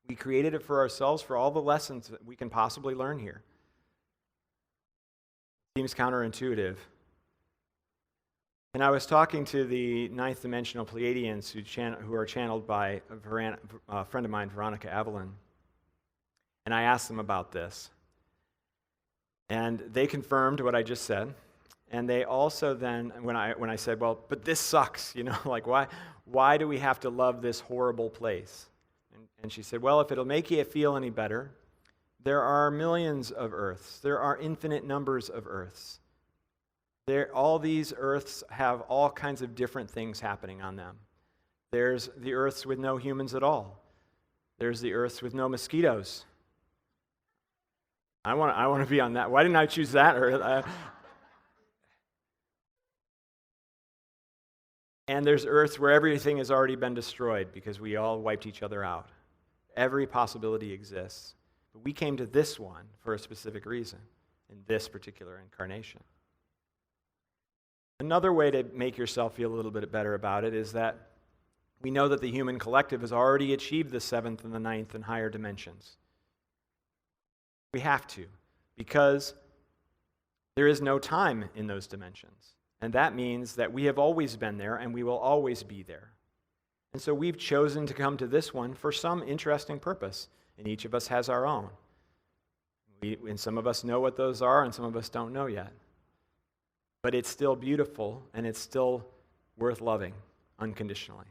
We created it for ourselves for all the lessons that we can possibly learn here. Seems counterintuitive. And I was talking to the ninth dimensional Pleiadians who are channeled by a friend of mine, Veronica Evelyn. And I asked them about this. And they confirmed what I just said. And they also then, when I said, well, but this sucks, like why do we have to love this horrible place? And she said, well, if it'll make you feel any better, there are millions of Earths. There are infinite numbers of Earths. All these Earths have all kinds of different things happening on them. There's the Earths with no humans at all. There's the Earths with no mosquitoes. I want to be on that. Why didn't I choose that Earth? And there's Earths where everything has already been destroyed because we all wiped each other out. Every possibility exists. But we came to this one for a specific reason, in this particular incarnation. Another way to make yourself feel a little bit better about it is that we know that the human collective has already achieved the seventh and the ninth and higher dimensions. We have to, because there is no time in those dimensions. And that means that we have always been there and we will always be there. And so we've chosen to come to this one for some interesting purpose, and each of us has our own. And some of us know what those are, and some of us don't know yet. But it's still beautiful, and it's still worth loving unconditionally.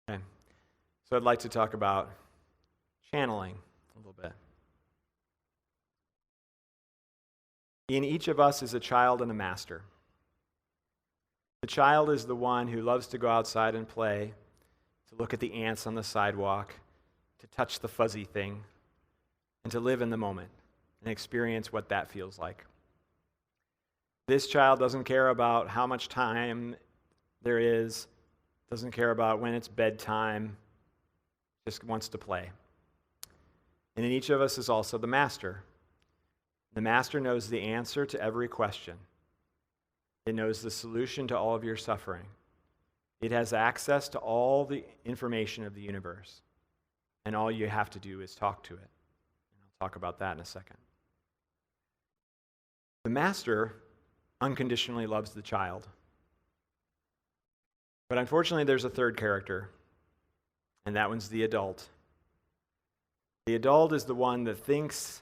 Okay. So I'd like to talk about channeling a little bit. In each of us is a child and a master. The child is the one who loves to go outside and play, to look at the ants on the sidewalk, to touch the fuzzy thing, and to live in the moment and experience what that feels like. This child doesn't care about how much time there is, doesn't care about when it's bedtime, just wants to play. And in each of us is also the master. The master knows the answer to every question. It knows the solution to all of your suffering. It has access to all the information of the universe. And all you have to do is talk to it. And I'll talk about that in a second. The master unconditionally loves the child. But unfortunately, there's a third character, and that one's the adult. The adult is the one that thinks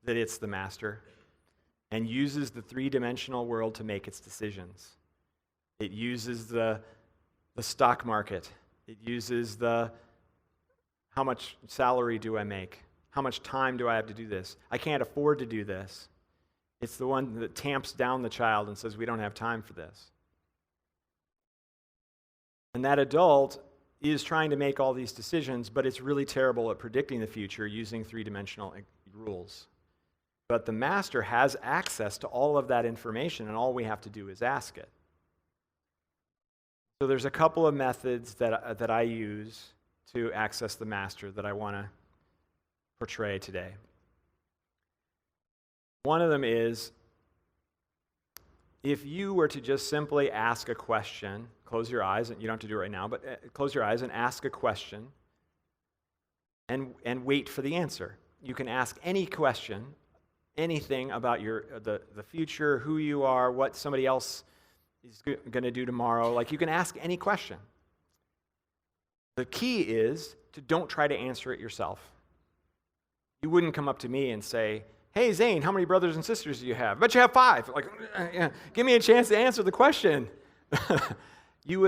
that it's the master and uses the three-dimensional world to make its decisions. It uses the stock market. It uses how much salary do I make? How much time do I have to do this? I can't afford to do this. It's the one that tamps down the child and says, we don't have time for this. And that adult is trying to make all these decisions, but it's really terrible at predicting the future using three-dimensional rules. But the master has access to all of that information, and all we have to do is ask it. So there's a couple of methods that I use to access the master that I want to portray today. One of them is, if you were to just simply ask a question, close your eyes, and you don't have to do it right now, but close your eyes and ask a question and wait for the answer. You can ask any question, anything about the future, who you are, what somebody else is going to do tomorrow. Like, you can ask any question. The key is to don't try to answer it yourself. You wouldn't come up to me and say, "Hey, Zane, how many brothers and sisters do you have?" "Bet you have 5. Like, give me a chance to answer the question. You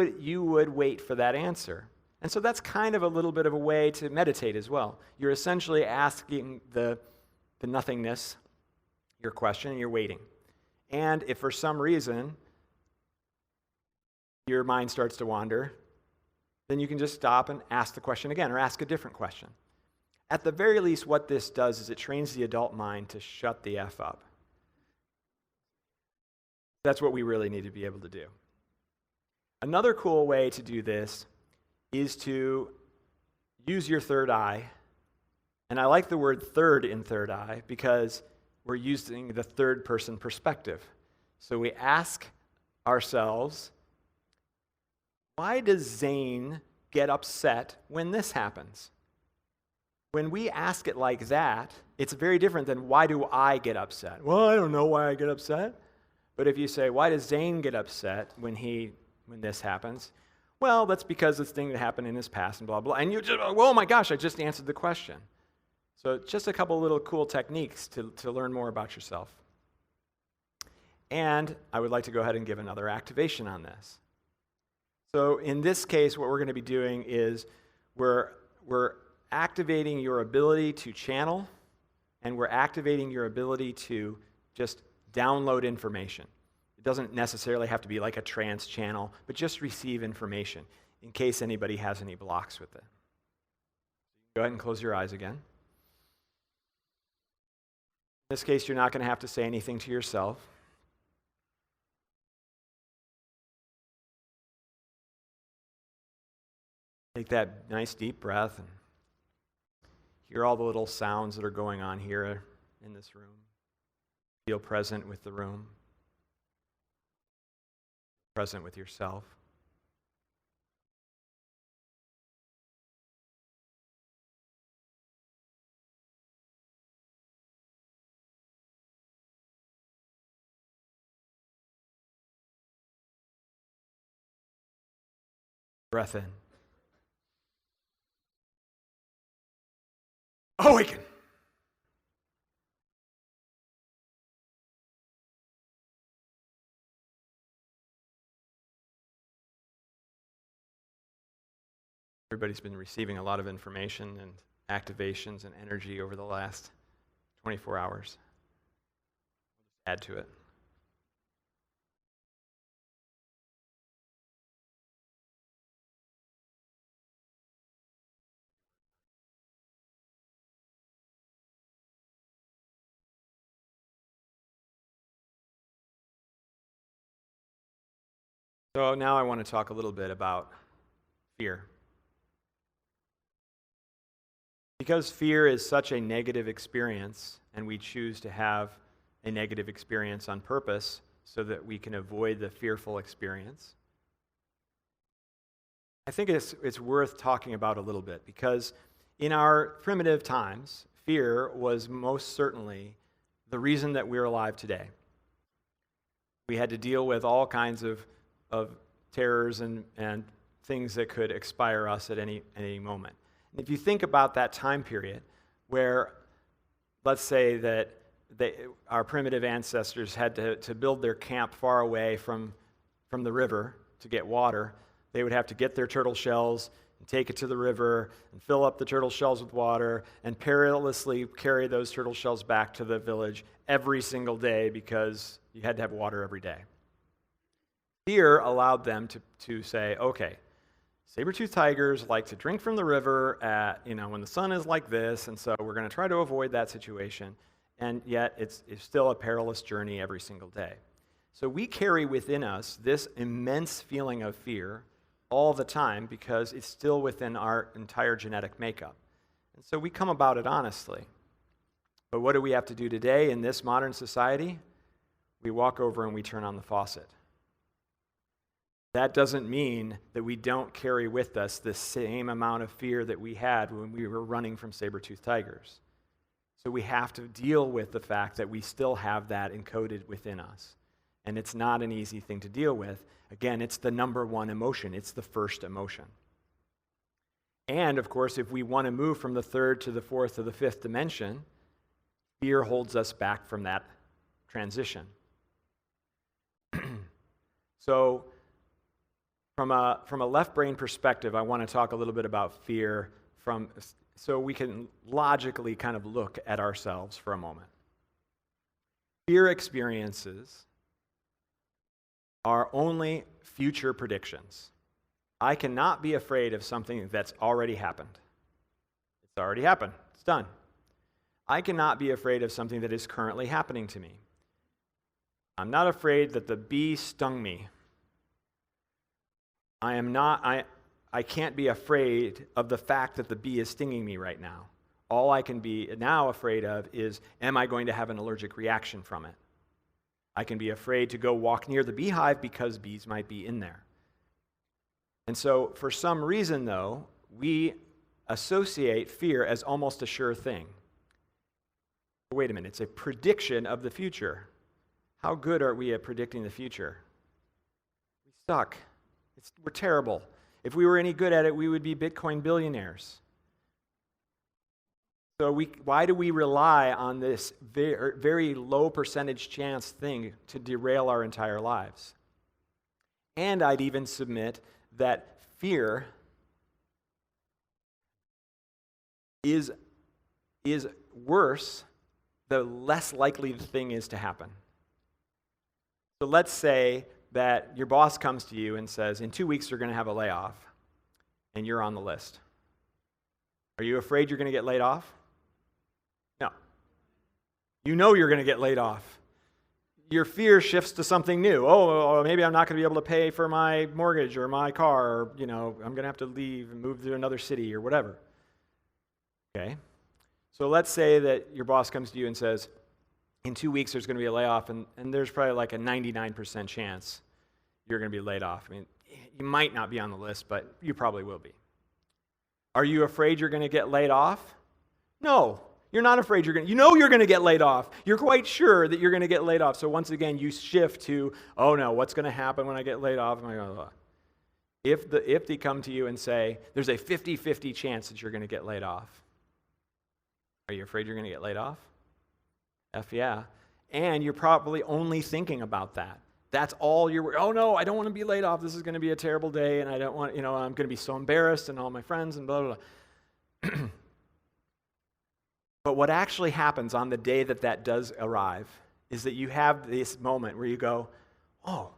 would wait for that answer. And so that's kind of a little bit of a way to meditate as well. You're essentially asking the nothingness your question, and you're waiting. And if for some reason your mind starts to wander, then you can just stop and ask the question again, or ask a different question. At the very least, what this does is it trains the adult mind to shut the F up. That's what we really need to be able to do. Another cool way to do this is to use your third eye. And I like the word third in third eye because we're using the third person perspective. So we ask ourselves, why does Zayn get upset when this happens? When we ask it like that, it's very different than why do I get upset? Well, I don't know why I get upset. But if you say, why does Zayn get upset when this happens? Well, that's because this thing that happened in his past and blah, blah. And you just, oh my gosh, I just answered the question. So just a couple little cool techniques to learn more about yourself. And I would like to go ahead and give another activation on this. So in this case, what we're going to be doing is we're activating your ability to channel, and we're activating your ability to just download information. It doesn't necessarily have to be like a trance channel, but just receive information in case anybody has any blocks with it. Go ahead and close your eyes again. In this case, you're not going to have to say anything to yourself. Take that nice deep breath and hear all the little sounds that are going on here in this room. Feel present with the room. Present with yourself. Breath in. Awaken. Everybody's been receiving a lot of information and activations and energy over the last 24 hours. Add to it. So now I want to talk a little bit about fear. Because fear is such a negative experience, and we choose to have a negative experience on purpose so that we can avoid the fearful experience, I think it's worth talking about a little bit, because in our primitive times, fear was most certainly the reason that we're alive today. We had to deal with all kinds of terrors and things that could expire us at any moment. And if you think about that time period where, let's say that our primitive ancestors had to build their camp far away from the river to get water, they would have to get their turtle shells and take it to the river and fill up the turtle shells with water and perilously carry those turtle shells back to the village every single day because you had to have water every day. Fear allowed them to say, okay, saber-toothed tigers like to drink from the river at, when the sun is like this, and so we're going to try to avoid that situation, and yet it's still a perilous journey every single day. So we carry within us this immense feeling of fear all the time because it's still within our entire genetic makeup. And so we come about it honestly. But what do we have to do today in this modern society? We walk over and we turn on the faucet. that doesn't mean that we don't carry with us the same amount of fear that we had when we were running from saber-toothed tigers. So we have to deal with the fact that we still have that encoded within us. And it's not an easy thing to deal with. Again, it's the number one emotion. It's the first emotion. And, of course, if we want to move from the third to the fourth to the fifth dimension, fear holds us back from that transition. So, from a left brain perspective, I want to talk a little bit about fear so we can logically kind of look at ourselves for a moment. Fear experiences are only future predictions. I cannot be afraid of something that's already happened. It's already happened. It's done. I cannot be afraid of something that is currently happening to me. I'm not afraid that the bee stung me. I can't be afraid of the fact that the bee is stinging me right now. All I can be now afraid of is, am I going to have an allergic reaction from it? I can be afraid to go walk near the beehive because bees might be in there. And so, for some reason, though, we associate fear as almost a sure thing. Wait a minute, it's a prediction of the future. How good are we at predicting the future? We suck. We're terrible. If we were any good at it, we would be Bitcoin billionaires. So why do we rely on this very, very low percentage chance thing to derail our entire lives? And I'd even submit that fear is worse the less likely the thing is to happen. So let's say that your boss comes to you and says, in 2 weeks you're going to have a layoff, and you're on the list. Are you afraid you're going to get laid off? No. You know you're going to get laid off. Your fear shifts to something new. Oh, maybe I'm not going to be able to pay for my mortgage or my car, or, I'm going to have to leave and move to another city or whatever. Okay? So let's say that your boss comes to you and says, in 2 weeks there's going to be a layoff, and there's probably like a 99% chance you're going to be laid off. I mean, you might not be on the list, but you probably will be. Are you afraid you're going to get laid off? No. You're not afraid you're going to get laid off. You're quite sure that you're going to get laid off. So once again, you shift to, oh no, what's going to happen when I get laid off? If they come to you and say, there's a 50-50 chance that you're going to get laid off, are you afraid you're going to get laid off? F yeah. And you're probably only thinking about that. That's all oh no, I don't want to be laid off. This is going to be a terrible day, and I don't want, I'm going to be so embarrassed, and all my friends, and blah, blah, blah. But what actually happens on the day that does arrive is that you have this moment where you go, oh,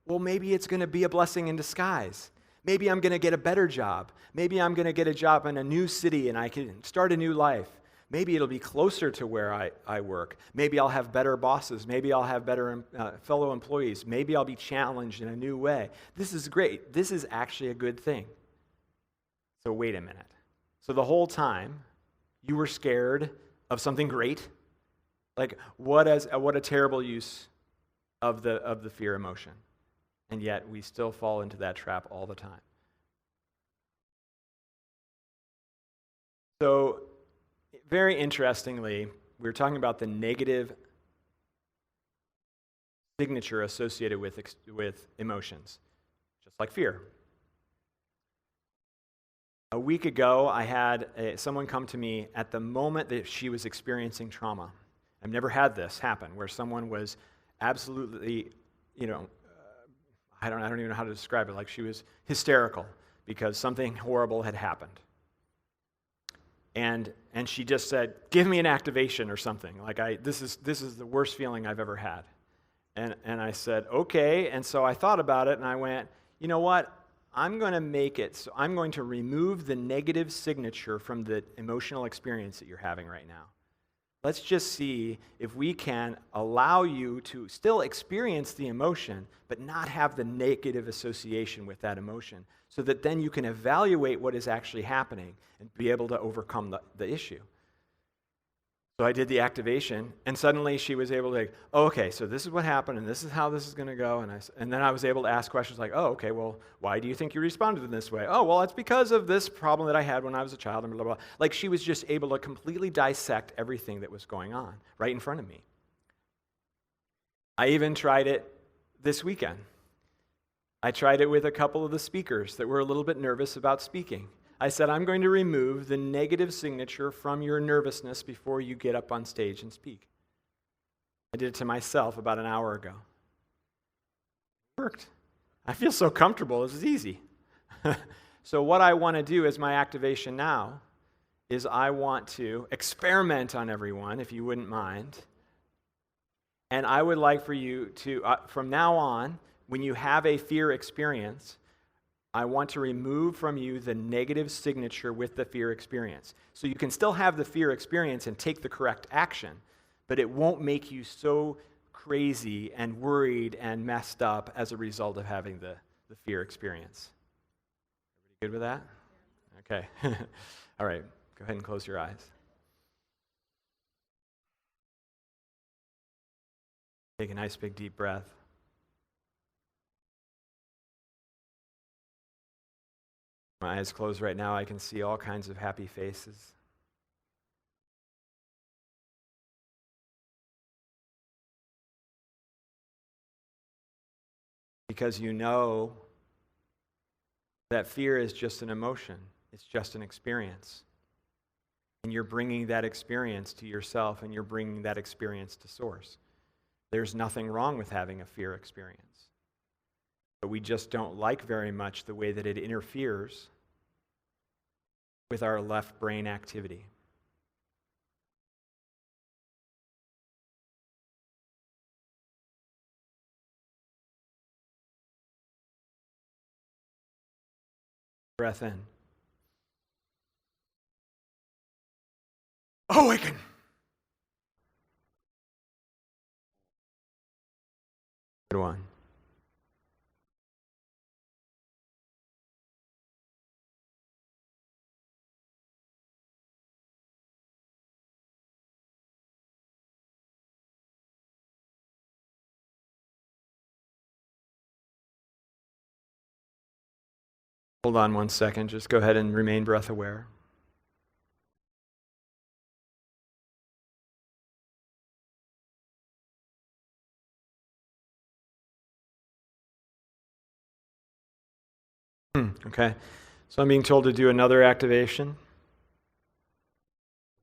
well, maybe it's going to be a blessing in disguise. Maybe I'm going to get a better job. Maybe I'm going to get a job in a new city and I can start a new life. Maybe it'll be closer to where I work. Maybe I'll have better bosses. Maybe I'll have better fellow employees. Maybe I'll be challenged in a new way. This is great. This is actually a good thing. So wait a minute. So the whole time, you were scared of something great? Like, what a terrible use of the fear emotion. And yet, we still fall into that trap all the time. So, very interestingly, we were talking about the negative signature associated with emotions, just like fear. A week ago, I had someone come to me at the moment that she was experiencing trauma. I've never had this happen, where someone was absolutely, I don't even know how to describe it, like she was hysterical because something horrible had happened. And she just said, give me an activation or something. Like, this is the worst feeling I've ever had. And I said, okay. And so I thought about it, and I went, you know what? I'm going to make it, so I'm going to remove the negative signature from the emotional experience that you're having right now. Let's just see if we can allow you to still experience the emotion, but not have the negative association with that emotion, so that then you can evaluate what is actually happening and be able to overcome the issue. So I did the activation, and suddenly she was able to, like, oh, okay, so this is what happened, and this is how this is going to go. And then I was able to ask questions like, oh, okay, well, why do you think you responded in this way? Oh, well, it's because of this problem that I had when I was a child, and blah, blah, blah. Like, she was just able to completely dissect everything that was going on right in front of me. I even tried it this weekend. I tried it with a couple of the speakers that were a little bit nervous about speaking. I said, I'm going to remove the negative signature from your nervousness before you get up on stage and speak. I did it to myself about an hour ago. It worked. I feel so comfortable. This is easy. So what I want to do as my activation now is I want to experiment on everyone, if you wouldn't mind. And I would like for you to, from now on, when you have a fear experience, I want to remove from you the negative signature with the fear experience. So you can still have the fear experience and take the correct action, but it won't make you so crazy and worried and messed up as a result of having the fear experience. Everybody good with that? Okay. All right. Go ahead and close your eyes. Take a nice big deep breath. My eyes closed right now, I can see all kinds of happy faces. Because you know that fear is just an emotion, it's just an experience. And you're bringing that experience to yourself, and you're bringing that experience to Source. There's nothing wrong with having a fear experience. But we just don't like very much the way that it interferes with our left brain activity. Breath in. Awaken. Good one. Hold on 1 second. Just go ahead and remain breath aware. Okay. So I'm being told to do another activation.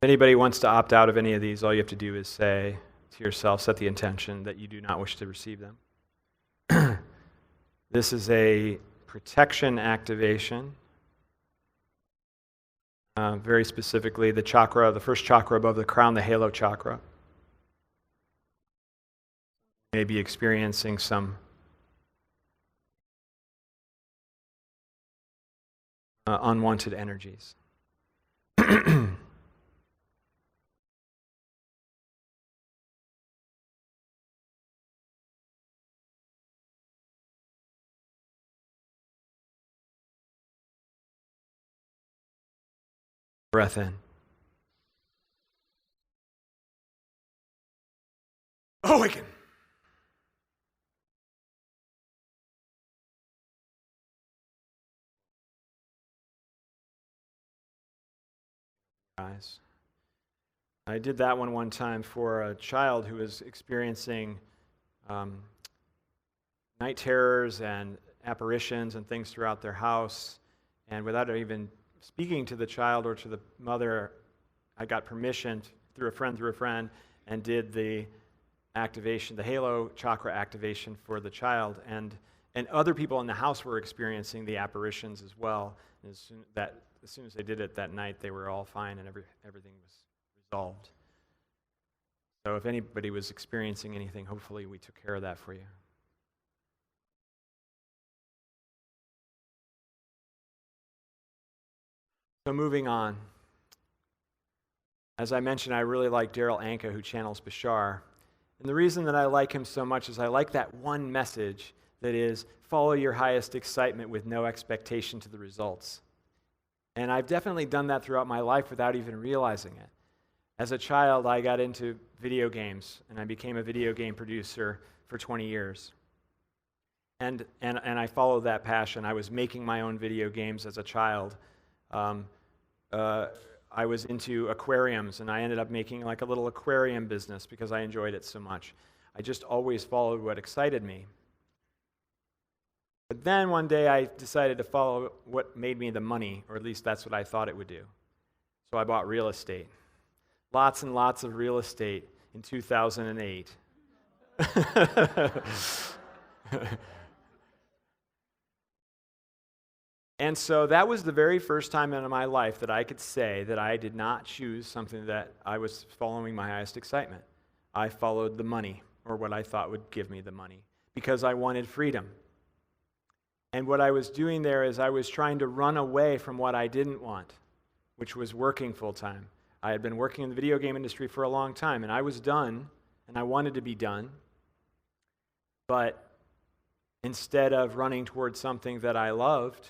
If anybody wants to opt out of any of these, all you have to do is say to yourself, set the intention that you do not wish to receive them. This is a protection activation. Very specifically, the chakra, the first chakra above the crown, the halo chakra. You may be experiencing some unwanted energies. Breath in. Awaken. Eyes. I did that one time for a child who was experiencing night terrors and apparitions and things throughout their house, and without even speaking to the child or to the mother, I got permission through a friend, and did the activation, the halo chakra activation for the child, and other people in the house were experiencing the apparitions as well. And as soon as they did it that night, they were all fine, and everything was resolved. So if anybody was experiencing anything, hopefully we took care of that for you. So moving on. As I mentioned, I really like Daryl Anka, who channels Bashar. And the reason that I like him so much is I like that one message that is, follow your highest excitement with no expectation to the results. And I've definitely done that throughout my life without even realizing it. As a child, I got into video games, and I became a video game producer for 20 years. And I followed that passion. I was making my own video games as a child. I was into aquariums, and I ended up making like a little aquarium business because I enjoyed it so much. I just always followed what excited me. But then one day I decided to follow what made me the money, or at least that's what I thought it would do. So I bought real estate. Lots and lots of real estate in 2008. And so that was the very first time in my life that I could say that I did not choose something that I was following my highest excitement. I followed the money, or what I thought would give me the money, because I wanted freedom. And what I was doing there is I was trying to run away from what I didn't want, which was working full-time. I had been working in the video game industry for a long time, and I was done, and I wanted to be done. But instead of running towards something that I loved,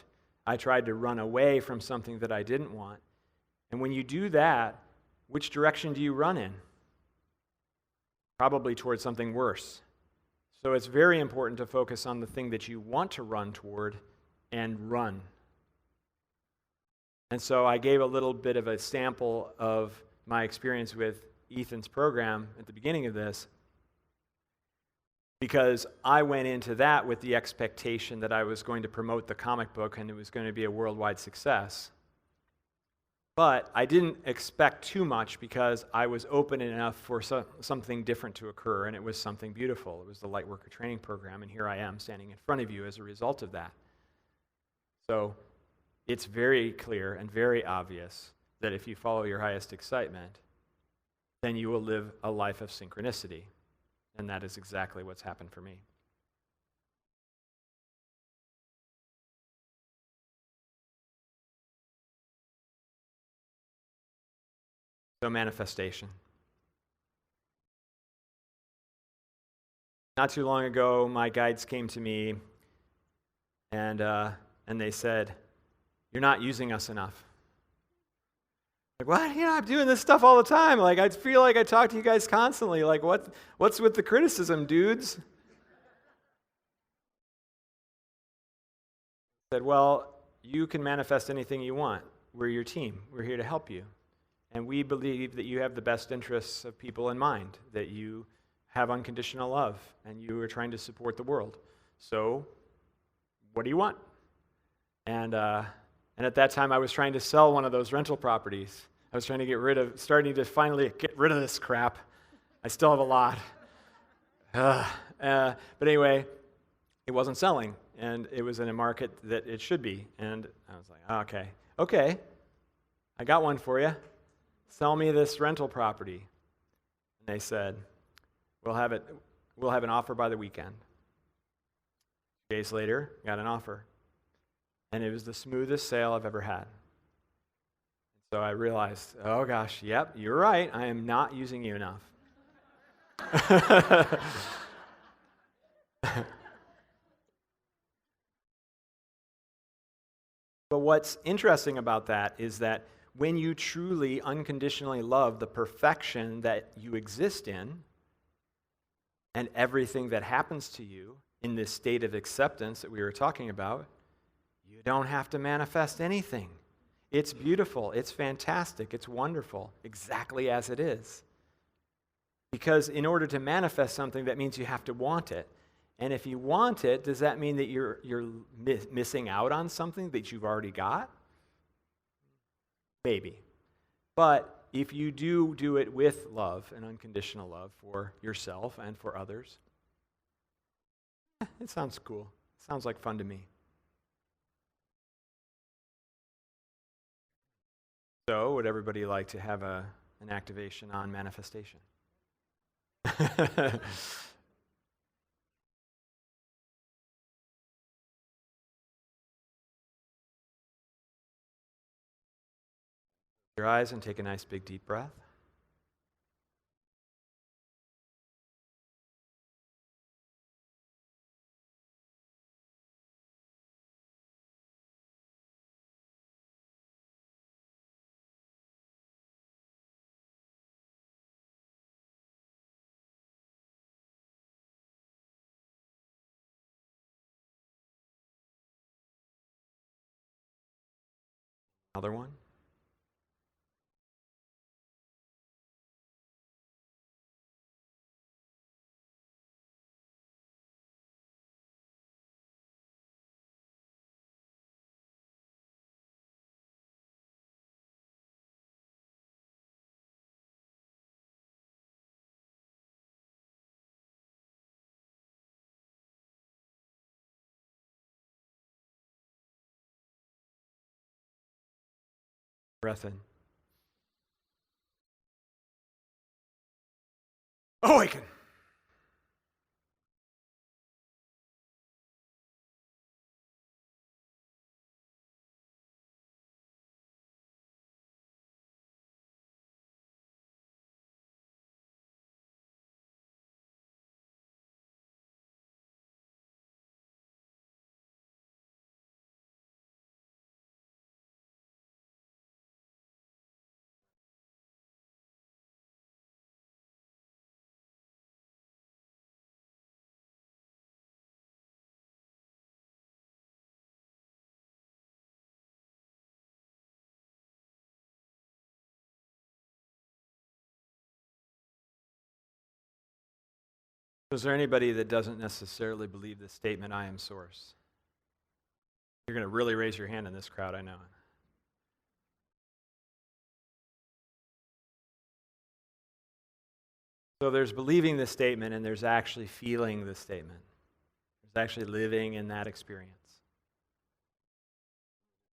I tried to run away from something that I didn't want. And when you do that, which direction do you run in? Probably towards something worse. So it's very important to focus on the thing that you want to run toward and run. And so I gave a little bit of a sample of my experience with Ethan's program at the beginning of this, because I went into that with the expectation that I was going to promote the comic book and it was going to be a worldwide success. But I didn't expect too much because I was open enough for something different to occur, and it was something beautiful. It was the Lightworker Training Program, and here I am standing in front of you as a result of that. So it's very clear and very obvious that if you follow your highest excitement, then you will live a life of synchronicity. And that is exactly what's happened for me. So manifestation. Not too long ago, my guides came to me and they said, "You're not using us enough." Like, what? You know, I'm doing this stuff all the time. Like, I feel like I talk to you guys constantly. Like, what's with the criticism, dudes? I said, well, you can manifest anything you want. We're your team. We're here to help you. And we believe that you have the best interests of people in mind, that you have unconditional love, and you are trying to support the world. So, what do you want? And at that time, I was trying to sell one of those rental properties. I was trying to starting to finally get rid of this crap. I still have a lot. But anyway, it wasn't selling, and it was in a market that it should be. And I was like, okay, I got one for you. Sell me this rental property. And they said, we'll have an offer by the weekend. Days later, got an offer. And it was the smoothest sale I've ever had. So I realized, oh gosh, yep, you're right. I am not using you enough. But what's interesting about that is that when you truly unconditionally love the perfection that you exist in, and everything that happens to you in this state of acceptance that we were talking about, you don't have to manifest anything. It's beautiful, it's fantastic, it's wonderful, exactly as it is. Because in order to manifest something, that means you have to want it. And if you want it, does that mean that you're missing out on something that you've already got? Maybe. But if you do it with love and unconditional love for yourself and for others, it sounds cool. It sounds like fun to me. So, would everybody like to have an activation on manifestation? Your eyes and take a nice big deep breath. Another one. Breath in. Awaken. Is there anybody that doesn't necessarily believe the statement, I am source? You're going to really raise your hand in this crowd, I know. So there's believing the statement and there's actually feeling the statement. There's actually living in that experience.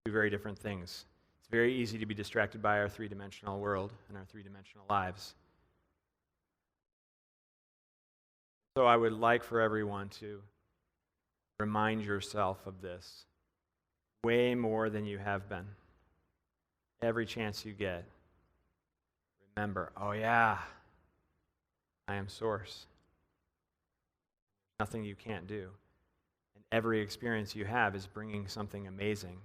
Two very different things. It's very easy to be distracted by our three-dimensional world and our three-dimensional lives. So I would like for everyone to remind yourself of this way more than you have been. Every chance you get, remember, oh yeah, I am source. Nothing you can't do. And every experience you have is bringing something amazing.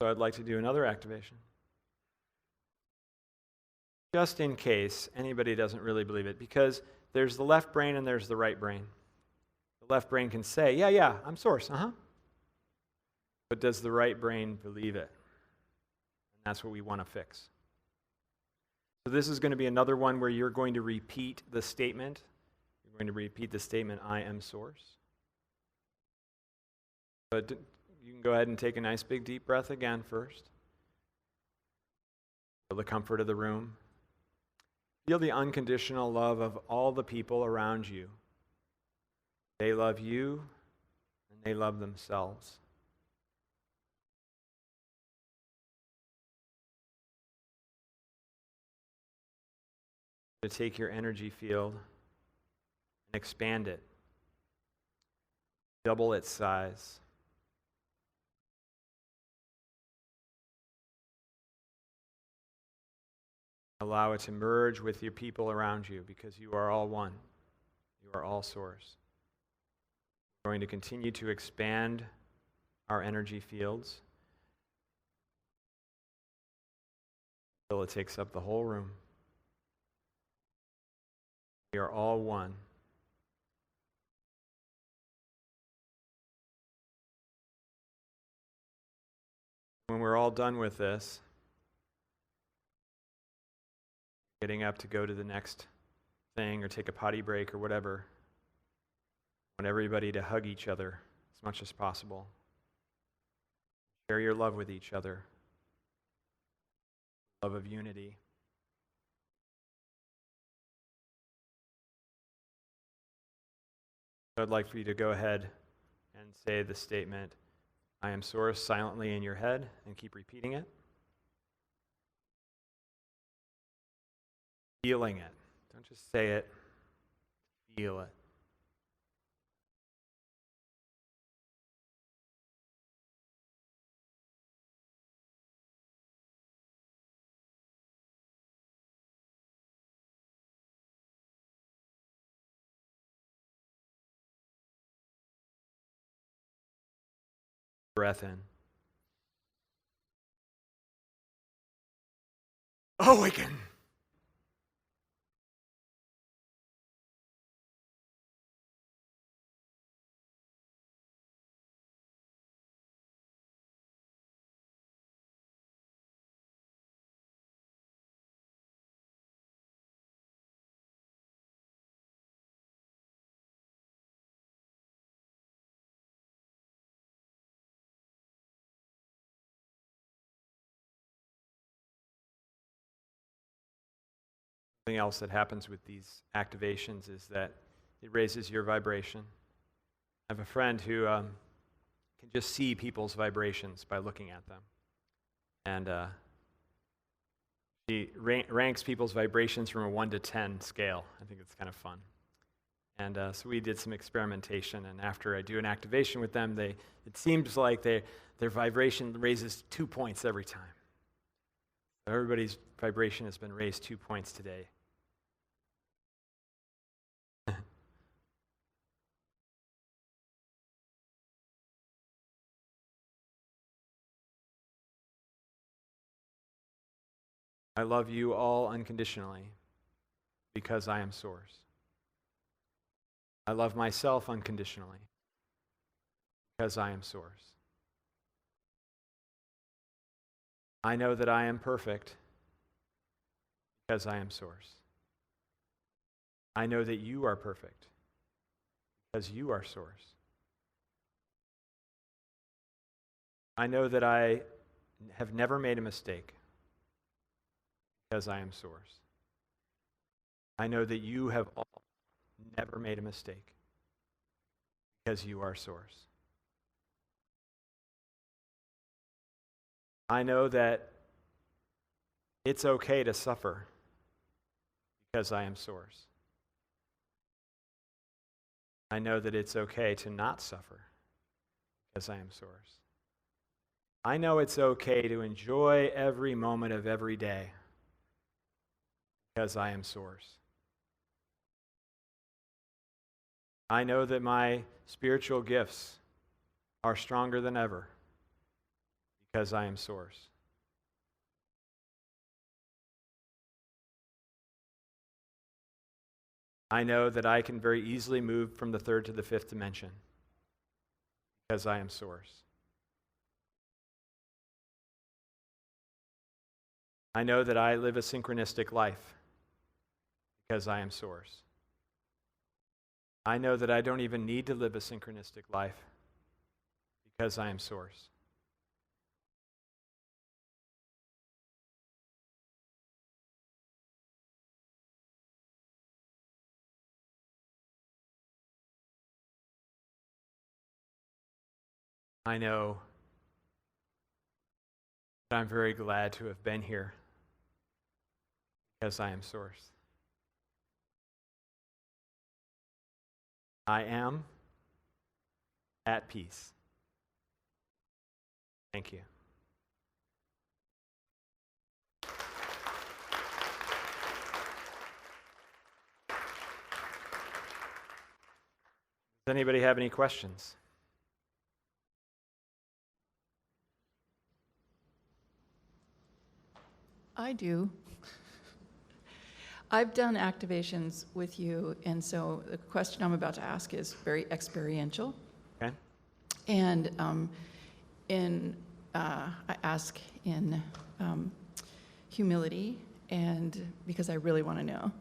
So I'd like to do another activation. Just in case anybody doesn't really believe it, because there's the left brain and there's the right brain. The left brain can say, yeah, I'm source, But does the right brain believe it? And that's what we want to fix. So this is going to be another one where you're going to repeat the statement. You're going to repeat the statement, I am source. But you can go ahead and take a nice big deep breath again first. Feel the comfort of the room. Feel the unconditional love of all the people around you. They love you and they love themselves. To take your energy field and expand it. Double its size. Allow it to merge with your people around you because you are all one. You are all source. We're going to continue to expand our energy fields until it takes up the whole room. We are all one. When we're all done with this, getting up to go to the next thing or take a potty break or whatever, I want everybody to hug each other as much as possible. Share your love with each other. Love of unity. I'd like for you to go ahead and say the statement, I am source, silently in your head, and keep repeating it. Feeling it. Don't just say it. Feel it. Breath in. Awaken. Something else that happens with these activations is that it raises your vibration. I have a friend who can just see people's vibrations by looking at them. And she ranks people's vibrations from a 1 to 10 scale. I think it's kind of fun. And so we did some experimentation, and after I do an activation with them, it seems like their vibration raises 2 points every time. Everybody's vibration has been raised 2 points today. I love you all unconditionally because I am source. I love myself unconditionally because I am source. I know that I am perfect because I am source. I know that you are perfect because you are source. I know that I have never made a mistake because I am source. I know that you have all never made a mistake because you are source. I know that it's okay to suffer because I am source. I know that it's okay to not suffer because I am source. I know it's okay to enjoy every moment of every day because I am source. I know that my spiritual gifts are stronger than ever because I am source. I know that I can very easily move from the third to the fifth dimension because I am source. I know that I live a synchronistic life because I am source. I know that I don't even need to live a synchronistic life because I am source. I know that I'm very glad to have been here because I am source. I am at peace. Thank you. Does anybody have any questions? I do. I've done activations with you, and so the question I'm about to ask is very experiential. Okay. And I ask in humility, and because I really want to know.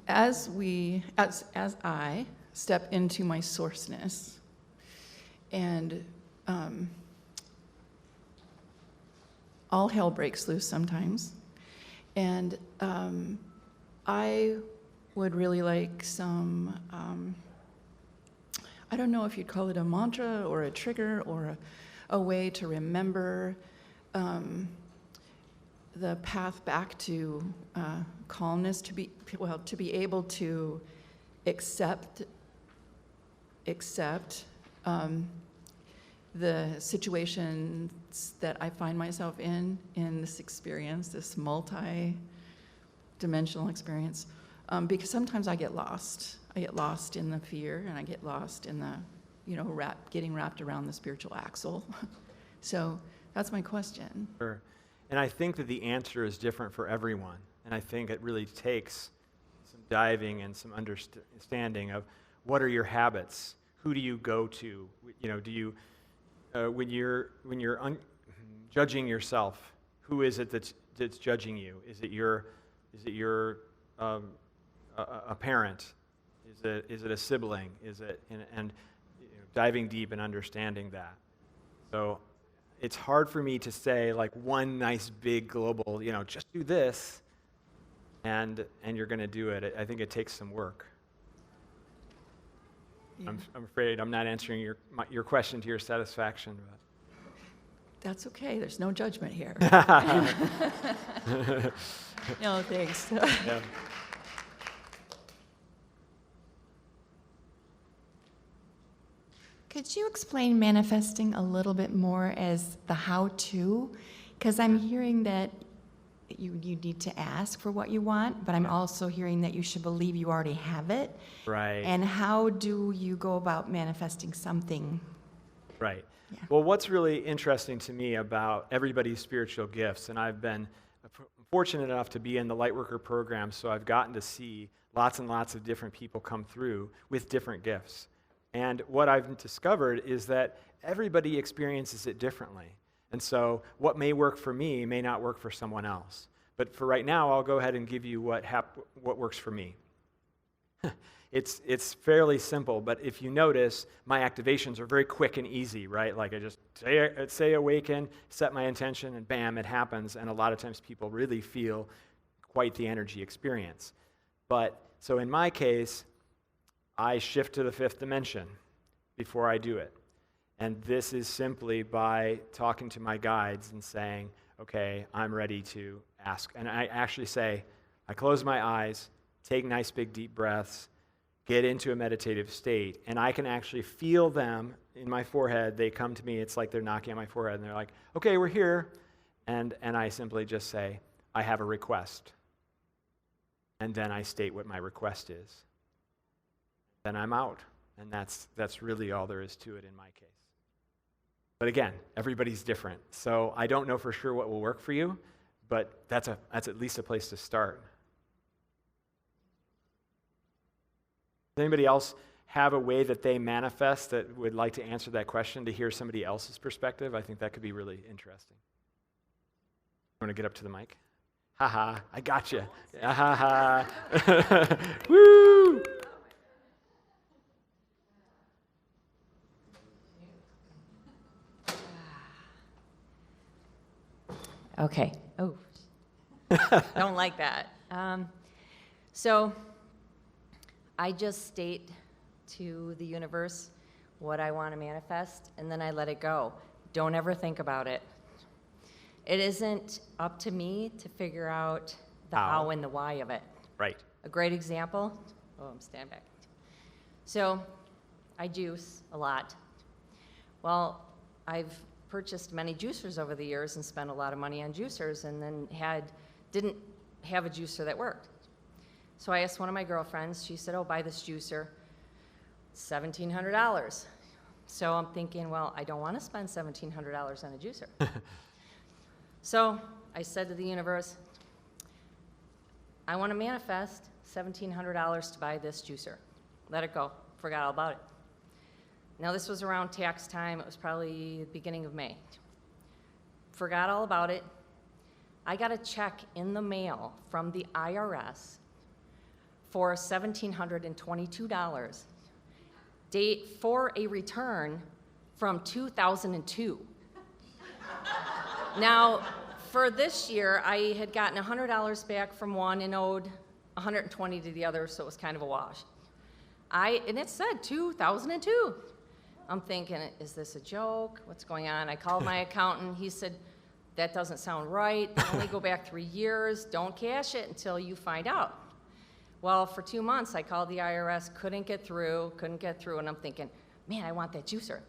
As I step into my sourceness, and all hell breaks loose sometimes, and I would really like some, I don't know if you'd call it a mantra or a trigger or a way to remember the path back to calmness, to be able to accept the situations that I find myself in this experience, this multi-dimensional experience, because sometimes I get lost. I get lost in the fear, and I get lost in the, getting wrapped around the spiritual axle. So that's my question. Sure. And I think that the answer is different for everyone. And I think it really takes some diving and some understanding of what are your habits? Who do you go to? Do you when you're judging yourself, who is it that's judging you? Is it your a parent? Is it a sibling? Is it and diving deep and understanding that. So it's hard for me to say like one nice big global, just do this, and you're going to do it. I think it takes some work. Yeah. I'm afraid I'm not answering your question to your satisfaction. But. That's okay. There's no judgment here. No, thanks. Yeah. Could you explain manifesting a little bit more as the how-to? Because I'm hearing that you need to ask for what you want, but I'm also hearing that you should believe you already have it. Right. And how do you go about manifesting something? Right. Yeah. Well, what's really interesting to me about everybody's spiritual gifts, and I've been fortunate enough to be in the Lightworker program, so I've gotten to see lots and lots of different people come through with different gifts. And what I've discovered is that everybody experiences it differently. And so what may work for me may not work for someone else. But for right now, I'll go ahead and give you what works for me. It's fairly simple, but if you notice, my activations are very quick and easy, right? Like I just say awaken, set my intention, and bam, it happens. And a lot of times people really feel quite the energy experience. But so in my case, I shift to the fifth dimension before I do it. And this is simply by talking to my guides and saying, okay, I'm ready to ask. And I actually say, I close my eyes, take nice big deep breaths, get into a meditative state, and I can actually feel them in my forehead. They come to me, it's like they're knocking on my forehead, and they're like, okay, we're here. And I simply just say, I have a request. And then I state what my request is. Then I'm out. And that's really all there is to it in my case. But again, everybody's different. So I don't know for sure what will work for you, but that's at least a place to start. Does anybody else have a way that they manifest that would like to answer that question, to hear somebody else's perspective? I think that could be really interesting. You want to get up to the mic? Ha ha, I got you. Ha ha. Woo! Okay. Oh, don't like that. So I just state to the universe what I want to manifest, and then I let it go. Don't ever think about it. It isn't up to me to figure out the how and the why of it. Right. A great example. Oh, I'm standing back. So I juice a lot. Well, I've purchased many juicers over the years and spent a lot of money on juicers, and then didn't have a juicer that worked. So I asked one of my girlfriends. She said, oh, buy this juicer, $1,700. So I'm thinking, well, I don't want to spend $1,700 on a juicer. So I said to the universe, I want to manifest $1,700 to buy this juicer. Let it go. Forgot all about it. Now, this was around tax time. It was probably the beginning of May. Forgot all about it. I got a check in the mail from the IRS for $1,722, date for a return from 2002. Now, for this year, I had gotten $100 back from one and owed $120 to the other, so it was kind of a wash. And it said 2002. I'm thinking, is this a joke? What's going on? I called my accountant. He said, that doesn't sound right. Only go back 3 years. Don't cash it until you find out. Well, for 2 months, I called the IRS, couldn't get through, and I'm thinking, man, I want that juicer.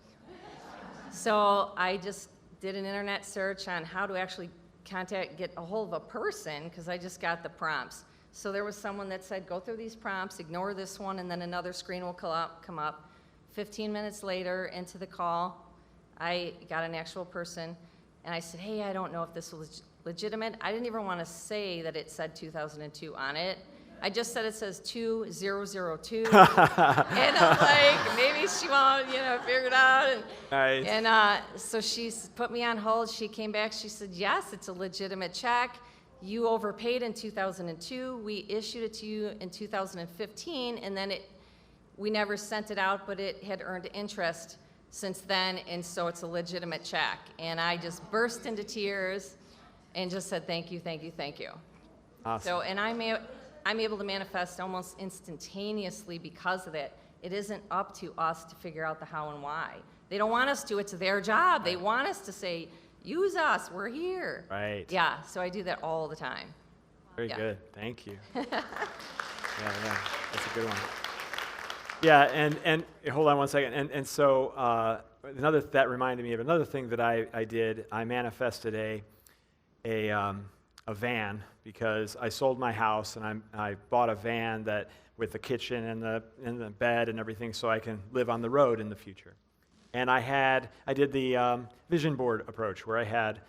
So I just did an internet search on how to actually get a hold of a person, because I just got the prompts. So there was someone that said, go through these prompts, ignore this one, and then another screen will come up. 15 minutes later into the call, I got an actual person, and I said, hey, I don't know if this was legitimate. I didn't even want to say that it said 2002 on it. I just said it says 2002. And I'm like, maybe she won't, figure it out. Nice. And so she put me on hold. She came back. She said, yes, it's a legitimate check. You overpaid in 2002. We issued it to you in 2015, and then we never sent it out, but it had earned interest since then, and so it's a legitimate check. And I just burst into tears and just said, thank you, thank you, thank you. Awesome. So, and I'm able to manifest almost instantaneously because of it. It isn't up to us to figure out the how and why. They don't want us to, it's their job. They want us to say, use us, we're here. Right. Yeah, so I do that all the time. Very Yeah. good. Thank you. Yeah, that's a good one. Yeah, and hold on one second. And so that reminded me of another thing that I did. I manifested a van because I sold my house and I bought a van that with the kitchen and the bed and everything, so I can live on the road in the future. And I did the vision board approach where I had,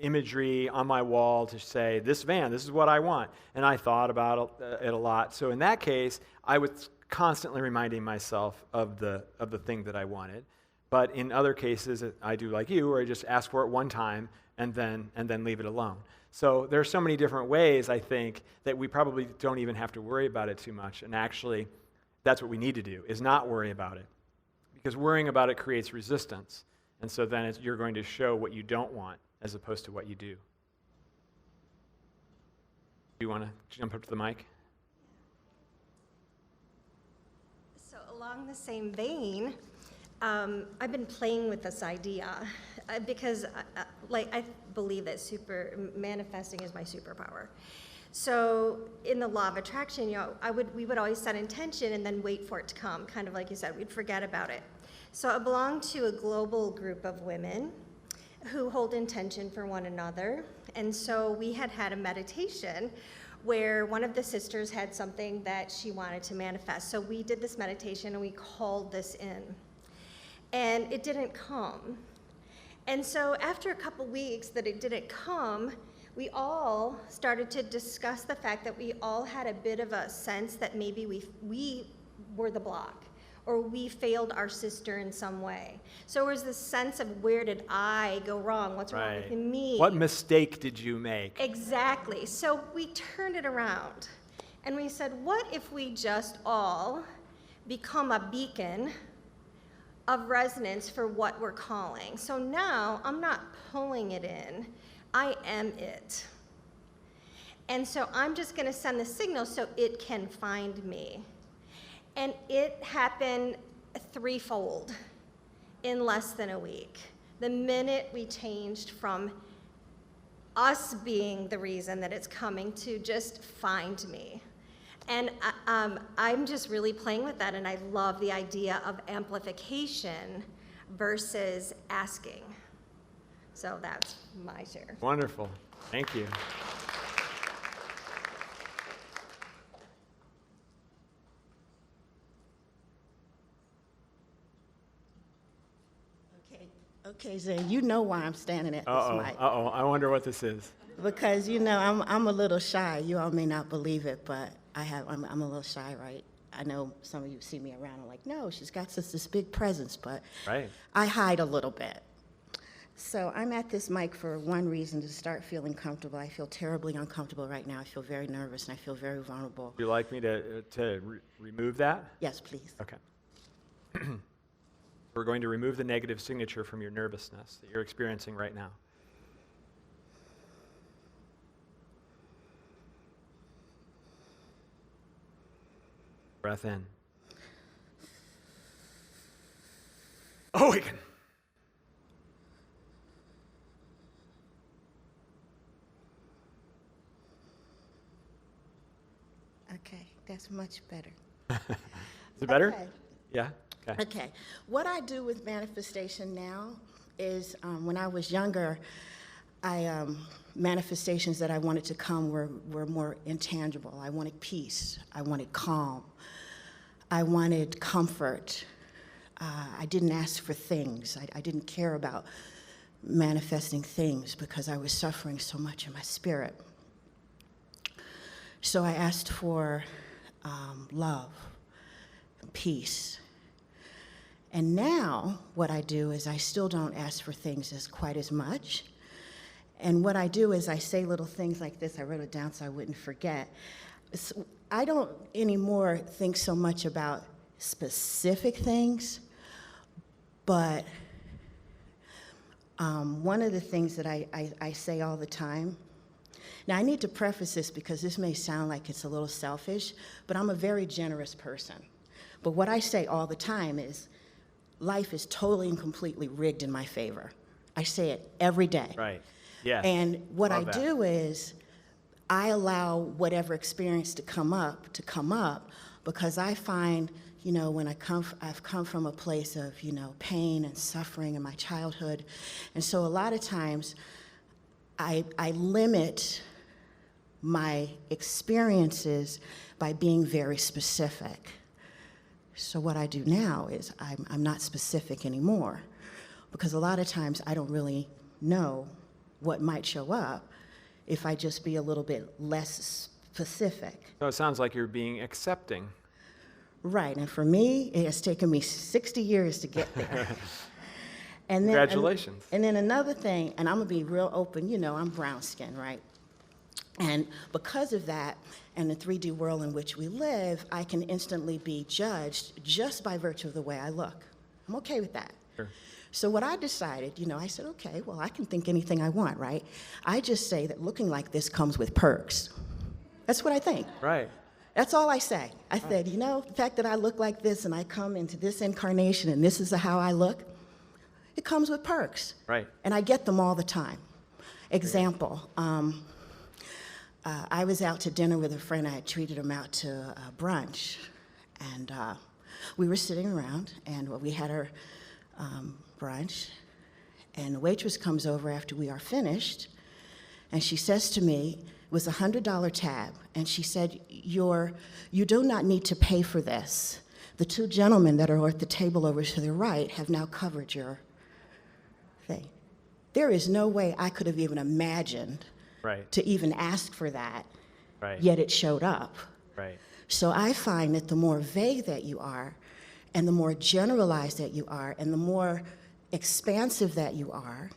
imagery on my wall to say, this van, this is what I want. And I thought about it a lot. So in that case, I was constantly reminding myself of the thing that I wanted. But in other cases, I do like you, where I just ask for it one time and then leave it alone. So there are so many different ways, I think, that we probably don't even have to worry about it too much. And actually, that's what we need to do, is not worry about it. Because worrying about it creates resistance. And so then you're going to show what you don't want as opposed to what you do. Do you want to jump up to the mic? So along the same vein, I've been playing with this idea because, I believe that manifesting is my superpower. So in the law of attraction, we would always set intention and then wait for it to come, kind of like you said, we'd forget about it. So I belong to a global group of women who hold intention for one another, and so we had a meditation where one of the sisters had something that she wanted to manifest. So we did this meditation and we called this in. And it didn't come. And so after a couple weeks that it didn't come, we all started to discuss the fact that we all had a bit of a sense that maybe we were the block, or we failed our sister in some way. So there was this sense of, where did I go wrong? What's wrong with me? What mistake did you make? Exactly. So we turned it around and we said, what if we just all become a beacon of resonance for what we're calling? So now I'm not pulling it in, I am it. And so I'm just gonna send the signal so it can find me. And it happened threefold in less than a week. The minute we changed from us being the reason that it's coming to just find me. And I'm just really playing with that, and I love the idea of amplification versus asking. So that's my share. Wonderful. Thank you. Okay, Zayn, you know why I'm standing at this mic. I wonder what this is. Because, I'm a little shy. You all may not believe it, but I'm a little shy, right? I know some of you see me around and like, no, she's got this big presence, but Right. I hide a little bit. So I'm at this mic for one reason, to start feeling comfortable. I feel terribly uncomfortable right now. I feel very nervous and I feel very vulnerable. Would you like me to remove that? Yes, please. Okay. We're going to remove the negative signature from your nervousness that you're experiencing right now. Breath in. Awaken. Okay, that's much better. Is it better? Okay. Yeah? Okay. Okay. What I do with manifestation now is, when I was younger, manifestations that I wanted to come were more intangible. I wanted peace. I wanted calm. I wanted comfort. I didn't ask for things. I didn't care about manifesting things because I was suffering so much in my spirit. So I asked for love, peace. And now what I do is I still don't ask for things quite as much. And what I do is I say little things like this. I wrote it down so I wouldn't forget. I don't anymore think so much about specific things, But one of the things that I say all the time, now I need to preface this because this may sound like it's a little selfish, but I'm a very generous person. But what I say all the time is, life is totally and completely rigged in my favor. I say it every day. Right. Yes. And what I Love that. do is I allow whatever experience to come up, because I find, you know, when I've come from a place of, you know, pain and suffering in my childhood. And so a lot of times I limit my experiences by being very specific. So what I do now is I'm not specific anymore, because a lot of times I don't really know what might show up if I just be a little bit less specific. So it sounds like you're being accepting. Right, and for me, it has taken me 60 years to get there. And then, Congratulations. And then another thing, and I'm gonna be real open, you know, I'm brown skin, right? And because of that, and the 3D world in which we live, I can instantly be judged just by virtue of the way I look. I'm okay with that. Sure. So what I decided, you know, I said, okay, well, I can think anything I want, right? I just say that looking like this comes with perks. That's what I think. Right. That's all I say. I said, you know, the fact that I look like this and I come into this incarnation and this is how I look, it comes with perks. Right. And I get them all the time. Example, I was out to dinner with a friend. I had treated him out to a brunch. And we were sitting around, and we had our brunch. And the waitress comes over after we are finished, and she says to me, it was a $100 tab, and she said, you do not need to pay for this. The two gentlemen that are at the table over to the right have now covered your thing. There is no way I could have even imagined Right. to even ask for that, Right. yet it showed up. Right. So I find that the more vague that you are, and the more generalized that you are, and the more expansive that you are,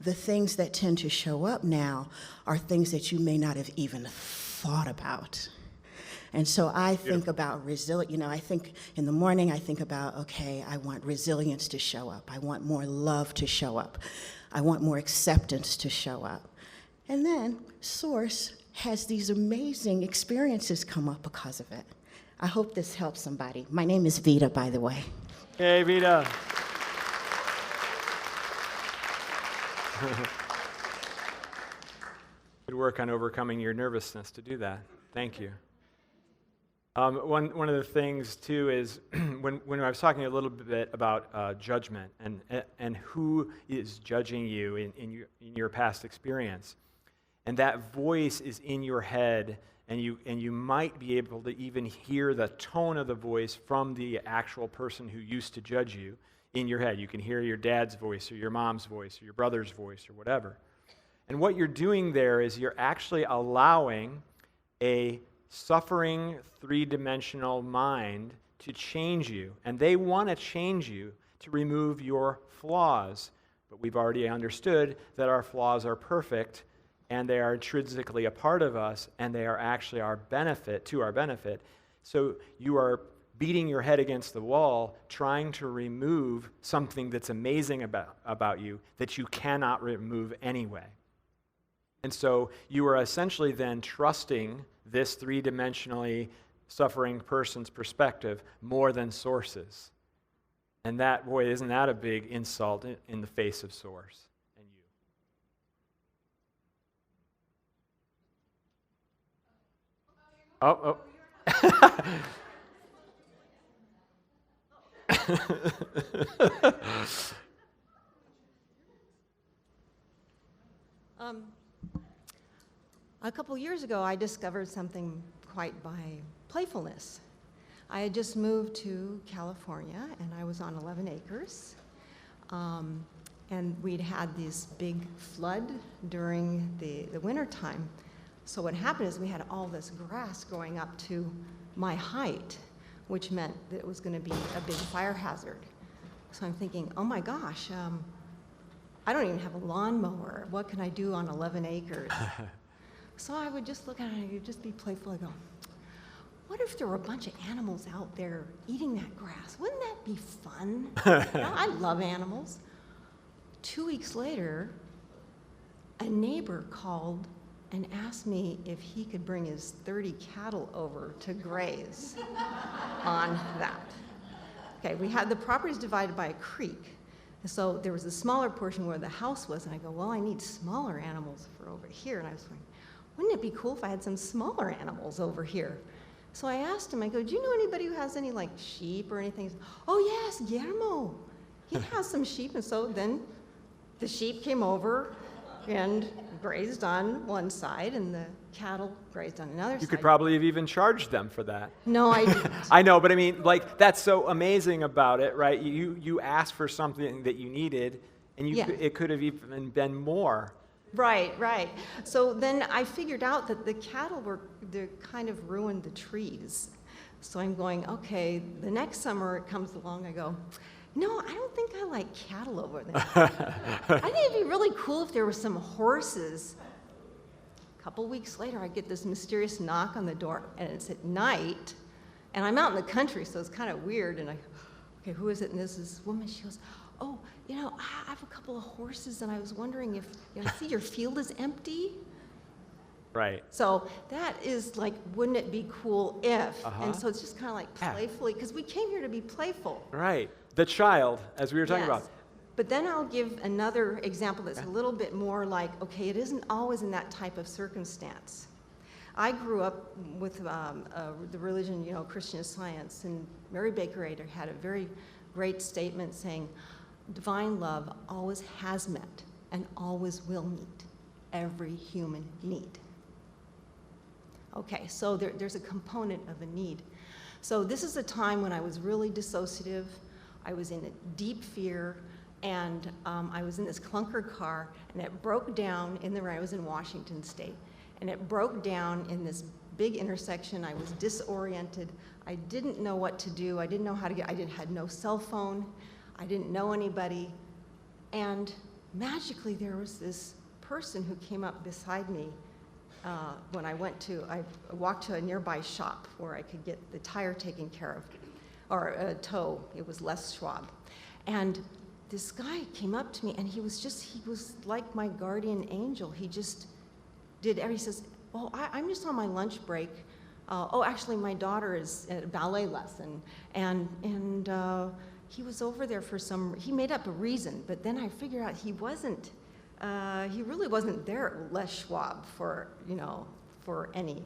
the things that tend to show up now are things that you may not have even thought about. And so I think about resilience. You know, I think in the morning, I think about, okay, I want resilience to show up. I want more love to show up. I want more acceptance to show up. And then Source has these amazing experiences come up because of it. I hope this helps somebody. My name is Vita, by the way. Hey, Vita. Good work on overcoming your nervousness to do that. Thank you. One of the things, too, is when I was talking a little bit about judgment and who is judging you in your past experience, and that voice is in your head, and you might be able to even hear the tone of the voice from the actual person who used to judge you in your head. You can hear your dad's voice or your mom's voice or your brother's voice or whatever. And what you're doing there is you're actually allowing a suffering, three-dimensional mind to change you. And they want to change you to remove your flaws. But we've already understood that our flaws are perfect, and they are intrinsically a part of us, and they are actually our benefit. So you are beating your head against the wall, trying to remove something that's amazing about you that you cannot remove anyway. And so you are essentially then trusting this three-dimensionally suffering person's perspective more than Source's. And that, boy, isn't that a big insult in the face of Source and you? Oh. A couple years ago, I discovered something quite by playfulness. I had just moved to California, and I was on 11 acres. And we'd had this big flood during the winter time. So what happened is we had all this grass growing up to my height, which meant that it was going to be a big fire hazard. So I'm thinking, oh my gosh, I don't even have a lawnmower. What can I do on 11 acres? So I would just look at it and I would just be playful. I go, what if there were a bunch of animals out there eating that grass? Wouldn't that be fun? I love animals. 2 weeks later, a neighbor called and asked me if he could bring his 30 cattle over to graze on that. Okay, the property's divided by a creek. So there was a smaller portion where the house was, and I go, well, I need smaller animals for over here. And I was going, wouldn't it be cool if I had some smaller animals over here? So I asked him, I go, do you know anybody who has any like sheep or anything? Oh yes, Guillermo. He has some sheep. And so then the sheep came over and grazed on one side, and the cattle grazed on another side. You could probably have even charged them for that. No, I didn't. I know, but I mean, like, that's so amazing about it, right? You asked for something that you needed, and it could have even been more. Right, right. So then I figured out that the cattle they kind of ruined the trees. So I'm going, okay, the next summer it comes along, I go, no, I don't think I like cattle over there. I think it'd be really cool if there were some horses. A couple weeks later, I get this mysterious knock on the door, and it's at night, and I'm out in the country, so it's kind of weird, and I go, okay, who is it? And this is this woman, she goes, oh, you know, I have a couple of horses, and I was wondering if, I see your field is empty. Right. So that is like, wouldn't it be cool if? And so it's just kind of like playfully, because we came here to be playful. Right. The child, as we were talking about. But then I'll give another example that's a little bit more like, okay, it isn't always in that type of circumstance. I grew up with the religion, Christian Science, and Mary Baker Eddy had a very great statement saying, divine love always has met and always will meet every human need. Okay, so there's a component of a need. So this is a time when I was really dissociative. I was in a deep fear, and I was in this clunker car, and it broke down I was in Washington State, and it broke down in this big intersection. I was disoriented. I didn't know what to do. I didn't know how to had no cell phone. I didn't know anybody. And magically, there was this person who came up beside me when I walked to a nearby shop where I could get the tire taken care of, or a tow. It was Les Schwab. And this guy came up to me, and he was like my guardian angel. He just did everything. He says, oh, I'm just on my lunch break. Actually, my daughter is at a ballet lesson. And he was over there he made up a reason, but then I figured out he really wasn't there at Les Schwab for any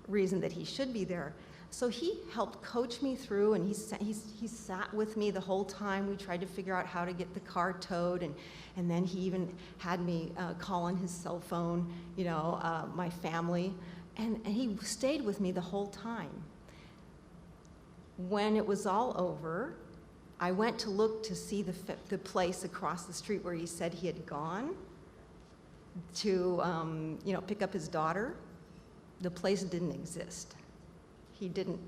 reason that he should be there. So he helped coach me through, and he sat with me the whole time. We tried to figure out how to get the car towed, and then he even had me call on his cell phone, my family, and he stayed with me the whole time. When it was all over, I went to look to see the place across the street where he said he had gone to pick up his daughter. The place didn't exist. He didn't.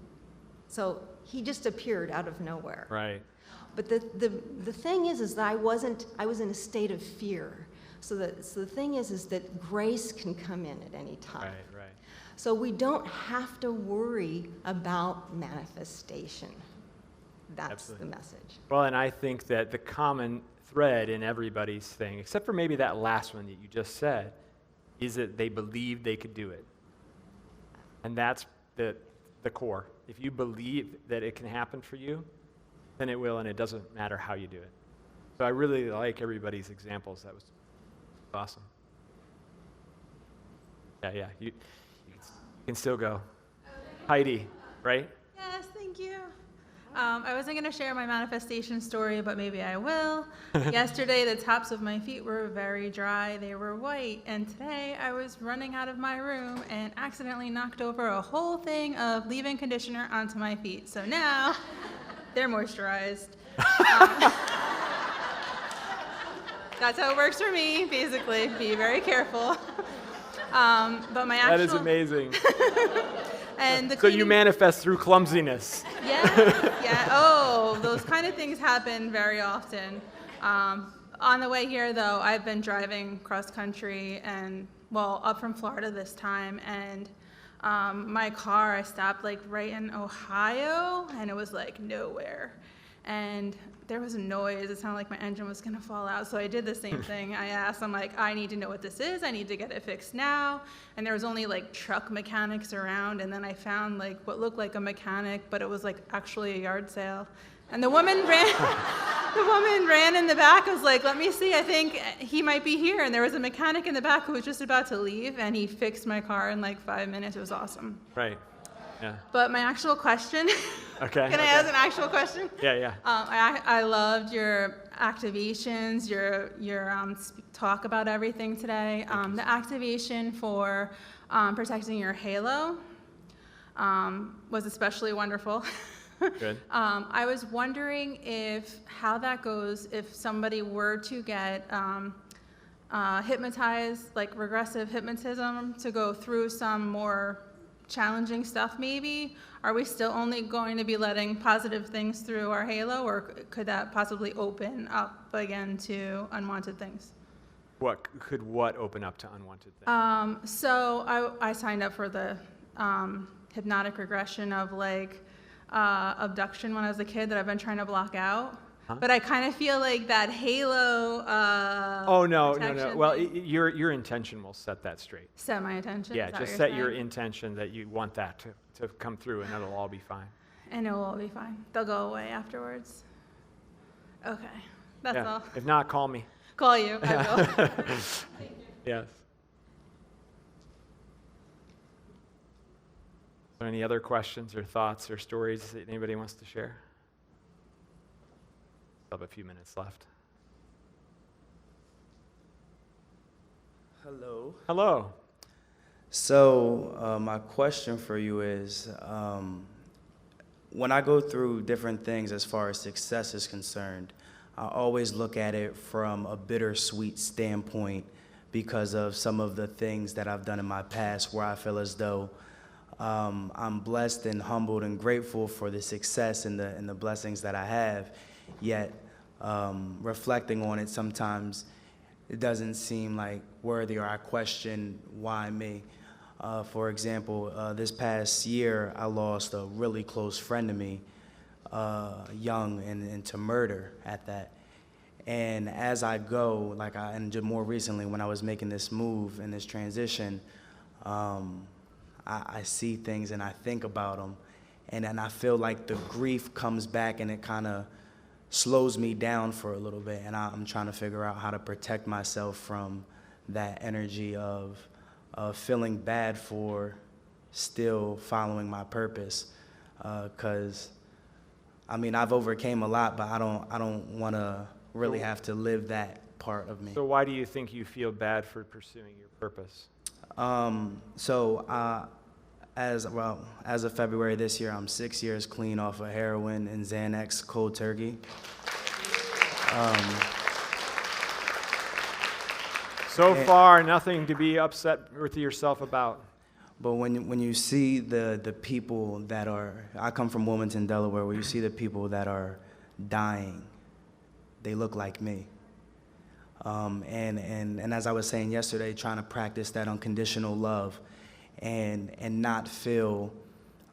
So he just appeared out of nowhere. Right. But the thing is that I was in a state of fear. So the thing is that grace can come in at any time. Right. So we don't have to worry about manifestation. That's Absolutely. the message. Well, and I think that the common thread in everybody's thing, except for maybe that last one that you just said, is that they believed they could do it. And that's the core. If you believe that it can happen for you, then it will, and it doesn't matter how you do it. So I really like everybody's examples. That was awesome. Yeah, you can still go. Heidi, right? Yes, thank you. I wasn't going to share my manifestation story, but maybe I will. Yesterday, the tops of my feet were very dry. They were white. And today, I was running out of my room and accidentally knocked over a whole thing of leave-in conditioner onto my feet. So now, they're moisturized. That's how it works for me, basically. Be very careful. But my actual... That is amazing. And so you manifest through clumsiness. Yeah. Oh, those kind of things happen very often. On the way here, though, I've been driving cross country and, up from Florida this time, and my car, I stopped like right in Ohio, and it was like nowhere. And there was a noise. It sounded like my engine was gonna fall out. So I did the same thing. I asked, I'm like, I need to know what this is. I need to get it fixed now. And there was only like truck mechanics around. And then I found like what looked like a mechanic, but it was like actually a yard sale. And the woman ran in the back. I was like, let me see, I think he might be here. And there was a mechanic in the back who was just about to leave, and he fixed my car in like 5 minutes. It was awesome. Right. Yeah. But my actual question, Okay. can I ask an actual question? Yeah. I loved your activations, your talk about everything today. The activation for protecting your halo was especially wonderful. Good. I was wondering how that goes if somebody were to get hypnotized, like regressive hypnotism, to go through some more challenging stuff maybe. Are we still only going to be letting positive things through our halo, or could that possibly open up again to unwanted things? What open up to unwanted things? So I signed up for the hypnotic regression of like abduction when I was a kid that I've been trying to block out. Huh? But I kind of feel like that halo Oh, no. protection Well, thing- your intention will set that straight. Set my attention. Yeah, is that just what set you're your saying? intention that you want that to come through, and it'll all be fine. And it will all be fine. They'll go away afterwards. Okay, that's Yeah. all. If not, call me. Call you. I will. Yes. Are there any other questions or thoughts or stories that anybody wants to share? Still have a few minutes left. Hello. Hello. So, my question for you is, when I go through different things as far as success is concerned, I always look at it from a bittersweet standpoint because of some of the things that I've done in my past where I feel as though I'm blessed and humbled and grateful for the success and the blessings that I have, yet reflecting on it sometimes it doesn't seem like worthy, or I question why me. For example, this past year I lost a really close friend to me, young and to murder at that. And as I go, and more recently when I was making this move and this transition, I see things and I think about them, and then I feel like the grief comes back and it kind of slows me down for a little bit, and I'm trying to figure out how to protect myself from that energy of feeling bad for still following my purpose, because I've overcame a lot, but I don't want to really have to live that part of me. So why do you think you feel bad for pursuing your purpose? As of February this year, I'm 6 years clean off of heroin and Xanax cold turkey. So far, nothing to be upset with yourself about. But when you see the people that are, I come from Wilmington, Delaware, where you see the people that are dying, they look like me. And as I was saying yesterday, trying to practice that unconditional love and not feel,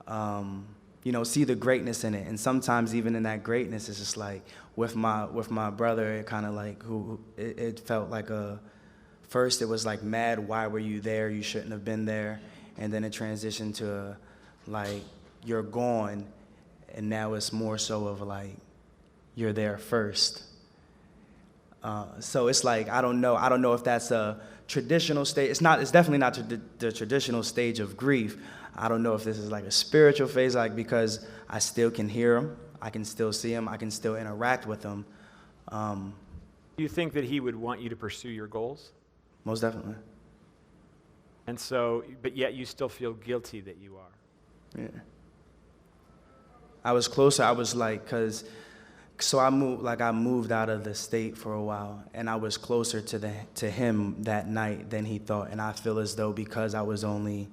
see the greatness in it. And sometimes even in that greatness, it's just like with my brother, it kind of like it felt like first it was like mad, why were you there? You shouldn't have been there. And then it transitioned to like, you're gone. And now it's more so of like, you're there first. So it's like, I don't know if that's a traditional stage. It's definitely not the traditional stage of grief. I don't know if this is like a spiritual phase, like, because I still can hear him, I can still see him, I can still interact with him. Do you think that he would want you to pursue your goals? Most definitely. And so, but yet you still feel guilty that you are. Yeah. I was closer. I was like, I moved out of the state for a while, and I was closer to him that night than he thought. And I feel as though because I was only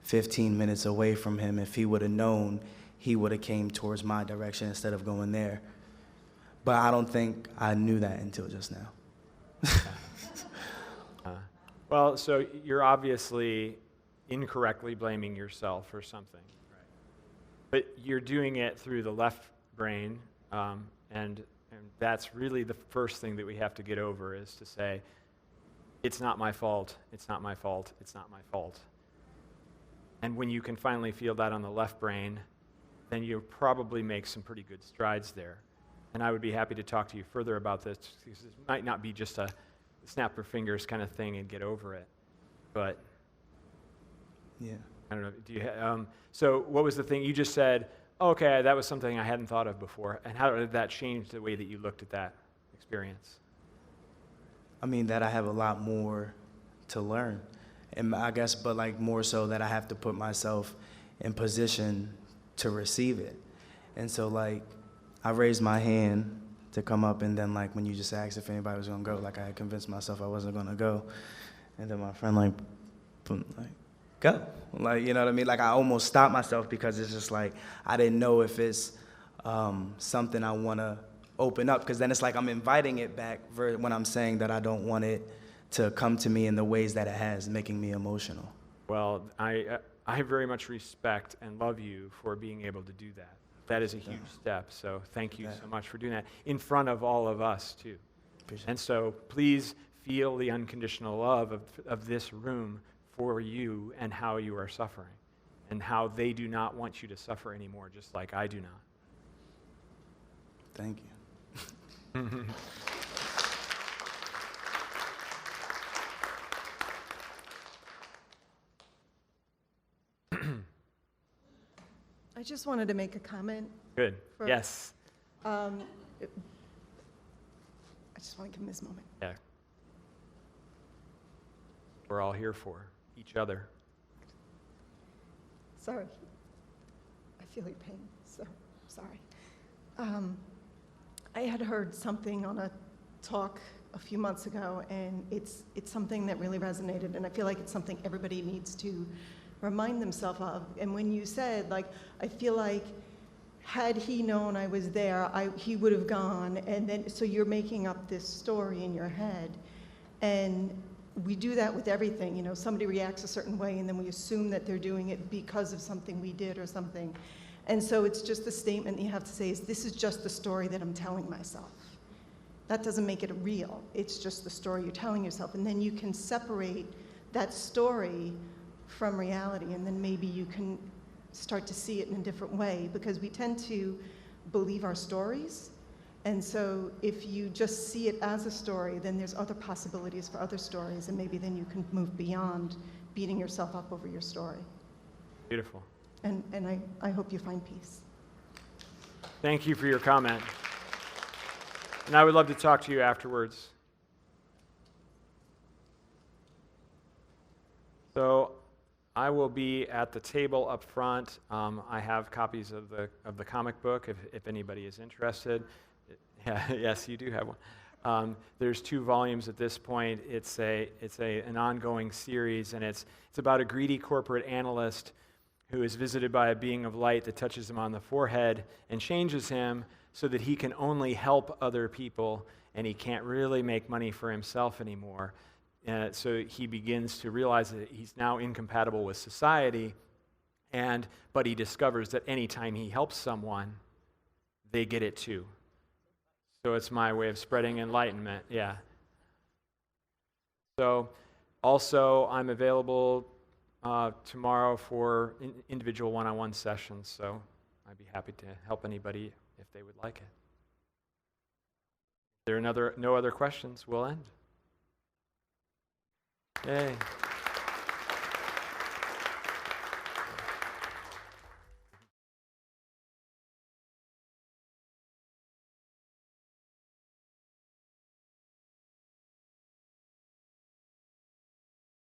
15 minutes away from him, if he would have known, he would have came towards my direction instead of going there. But I don't think I knew that until just now. Well, so you're obviously incorrectly blaming yourself or something. But you're doing it through the left brain, and that's really the first thing that we have to get over, is to say, it's not my fault, it's not my fault, it's not my fault. And when you can finally feel that on the left brain, then you'll probably make some pretty good strides there. And I would be happy to talk to you further about this, because it might not be just a snap your fingers kind of thing and get over it. But, Yeah. I don't know, so what was the thing? You just said, okay, that was something I hadn't thought of before. And how did that change the way that you looked at that experience? I mean, that I have a lot more to learn. And I guess, but like more so that I have to put myself in position to receive it. And so like, I raised my hand to come up, and then like when you just asked if anybody was gonna go, like I had convinced myself I wasn't gonna go. And then my friend like, boom, like, go. Like, you know what I mean? Like I almost stopped myself because it's just like, I didn't know if it's something I wanna open up, because then it's like I'm inviting it back when I'm saying that I don't want it to come to me in the ways that it has, making me emotional. Well, I very much respect and love you for being able to do that. That is a huge step, so thank you so much for doing that in front of all of us, too. And so please feel the unconditional love of this room for you and how you are suffering, and how they do not want you to suffer anymore, just like I do not. Thank you. I just wanted to make a comment. Good. Yes. I just want to give him this moment. Yeah. We're all here for each other. Sorry. I feel your pain, so sorry. I had heard something on a talk a few months ago, and it's something that really resonated, and I feel like it's something everybody needs to remind themselves of. And when you said, like, I feel like had he known I was there, he would have gone, and then, so you're making up this story in your head. And we do that with everything, you know, somebody reacts a certain way, and then we assume that they're doing it because of something we did or something. And so it's just the statement you have to say is, this is just the story that I'm telling myself. That doesn't make it real. It's just the story you're telling yourself. And then you can separate that story from reality, and then maybe you can start to see it in a different way, because we tend to believe our stories. And so if you just see it as a story, then there's other possibilities for other stories, and maybe then you can move beyond beating yourself up over your story. Beautiful. And I hope you find peace. Thank you for your comment. And I would love to talk to you afterwards. So I will be at the table up front. I have copies of the comic book if anybody is interested. Yes, you do have one. There's 2 volumes at this point. It's an ongoing series, and it's about a greedy corporate analyst who is visited by a being of light that touches him on the forehead and changes him so that he can only help other people, and he can't really make money for himself anymore. So he begins to realize that he's now incompatible with society, but he discovers that anytime he helps someone, they get it too. So it's my way of spreading enlightenment, yeah. So also, I'm available tomorrow for individual one-on-one sessions, so I'd be happy to help anybody if they would like it. If there are no other questions, we'll end. Yay.